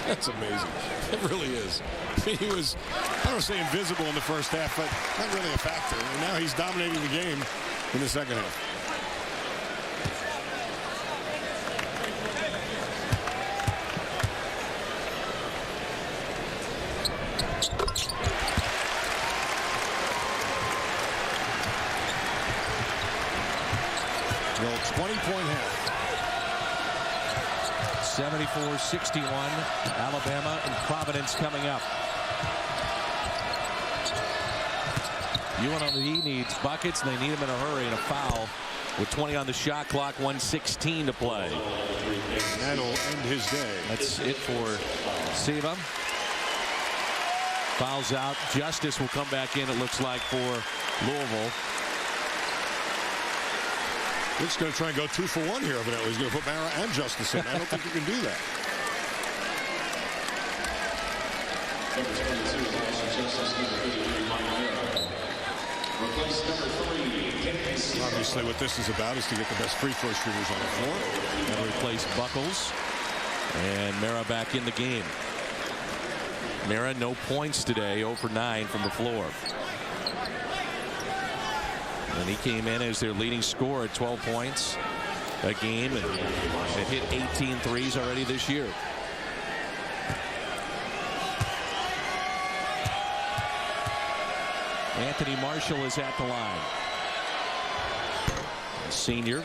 That's amazing. It really is. I mean, he was, I don't want to say invisible in the first half, but not really a factor. And now he's dominating the game in the second half. Well, 20-point half. 74-61, Alabama and Providence coming up. UNLV needs buckets, and they need them in a hurry, and a foul with 20 on the shot clock, 1:16 to play. That'll end his day. That's it for Siva. Fouls out. Justice will come back in, it looks like, for Louisville. He's going to try and go 2 for 1 here, evidently. He's going to put Mara and Justice in. I don't think he can do that. Obviously, what this is about is to get the best free throw shooters on the floor. And replace Buckles. And Mara back in the game. Mara, no points today, 0 for 9 from the floor. And he came in as their leading scorer at 12 points a game, and hit 18 threes already this year. Anthony Marshall is at the line. Senior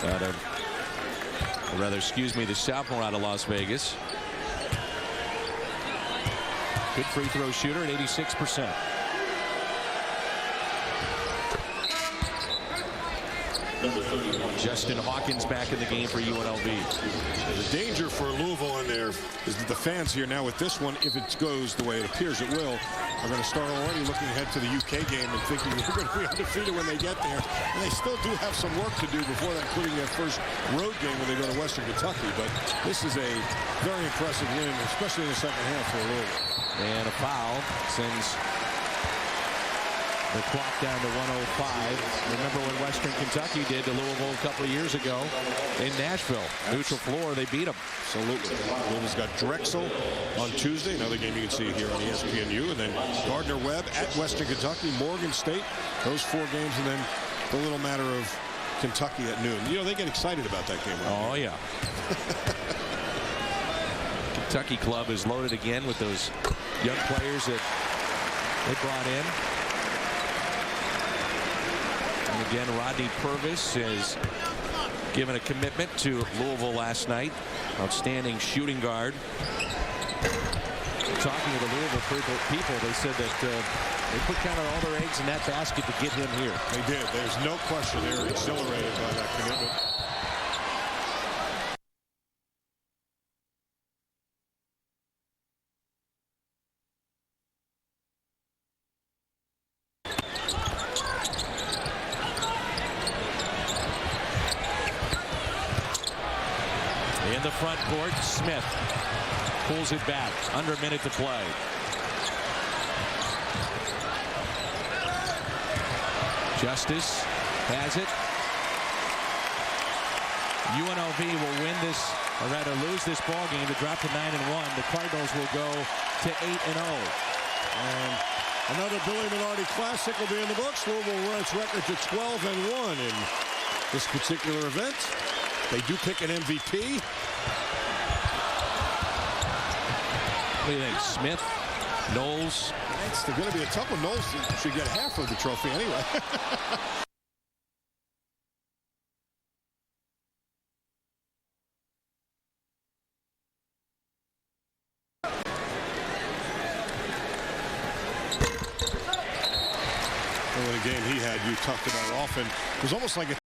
out of, or rather, excuse me, the sophomore out of Las Vegas. Good free throw shooter at 86%. Justin Hawkins back in the game for UNLV. The danger for Louisville in there is that the fans here now with this one, if it goes the way it appears it will, are going to start already looking ahead to the UK game and thinking they're going to be undefeated when they get there. And they still do have some work to do before that, including their first road game when they go to Western Kentucky. But this is a very impressive win, especially in the second half for Louisville. And a foul sends the clock down to 105. Remember what Western Kentucky did to Louisville a couple of years ago in Nashville. Neutral floor, they beat them. Absolutely. Louisville's got Drexel on Tuesday, another game you can see here on ESPNU, and then Gardner-Webb at Western Kentucky, Morgan State, those 4 games, and then the little matter of Kentucky at noon. You know, they get excited about that game. Oh, yeah. Kentucky club is loaded again with those young players that they brought in. And again, Rodney Purvis has given a commitment to Louisville last night. Outstanding shooting guard. Talking to the Louisville people, they said that they put kind of all their eggs in that basket to get him here. They did. There's no question they were exhilarated by that commitment. In the front court, Smith pulls it back. Under a minute to play. Justice has it. UNLV will win this, or rather lose this ball game to drop to 9-1. The Cardinals will go to 8-0. And another Billy Minardi Classic will be in the books. Louisville will run its record to 12-1 in this particular event. They do pick an MVP. What do you think? Smith, Knowles? It's going to be a tough one. Knowles should get half of the trophy anyway. The game he had, you talked about often, was almost like a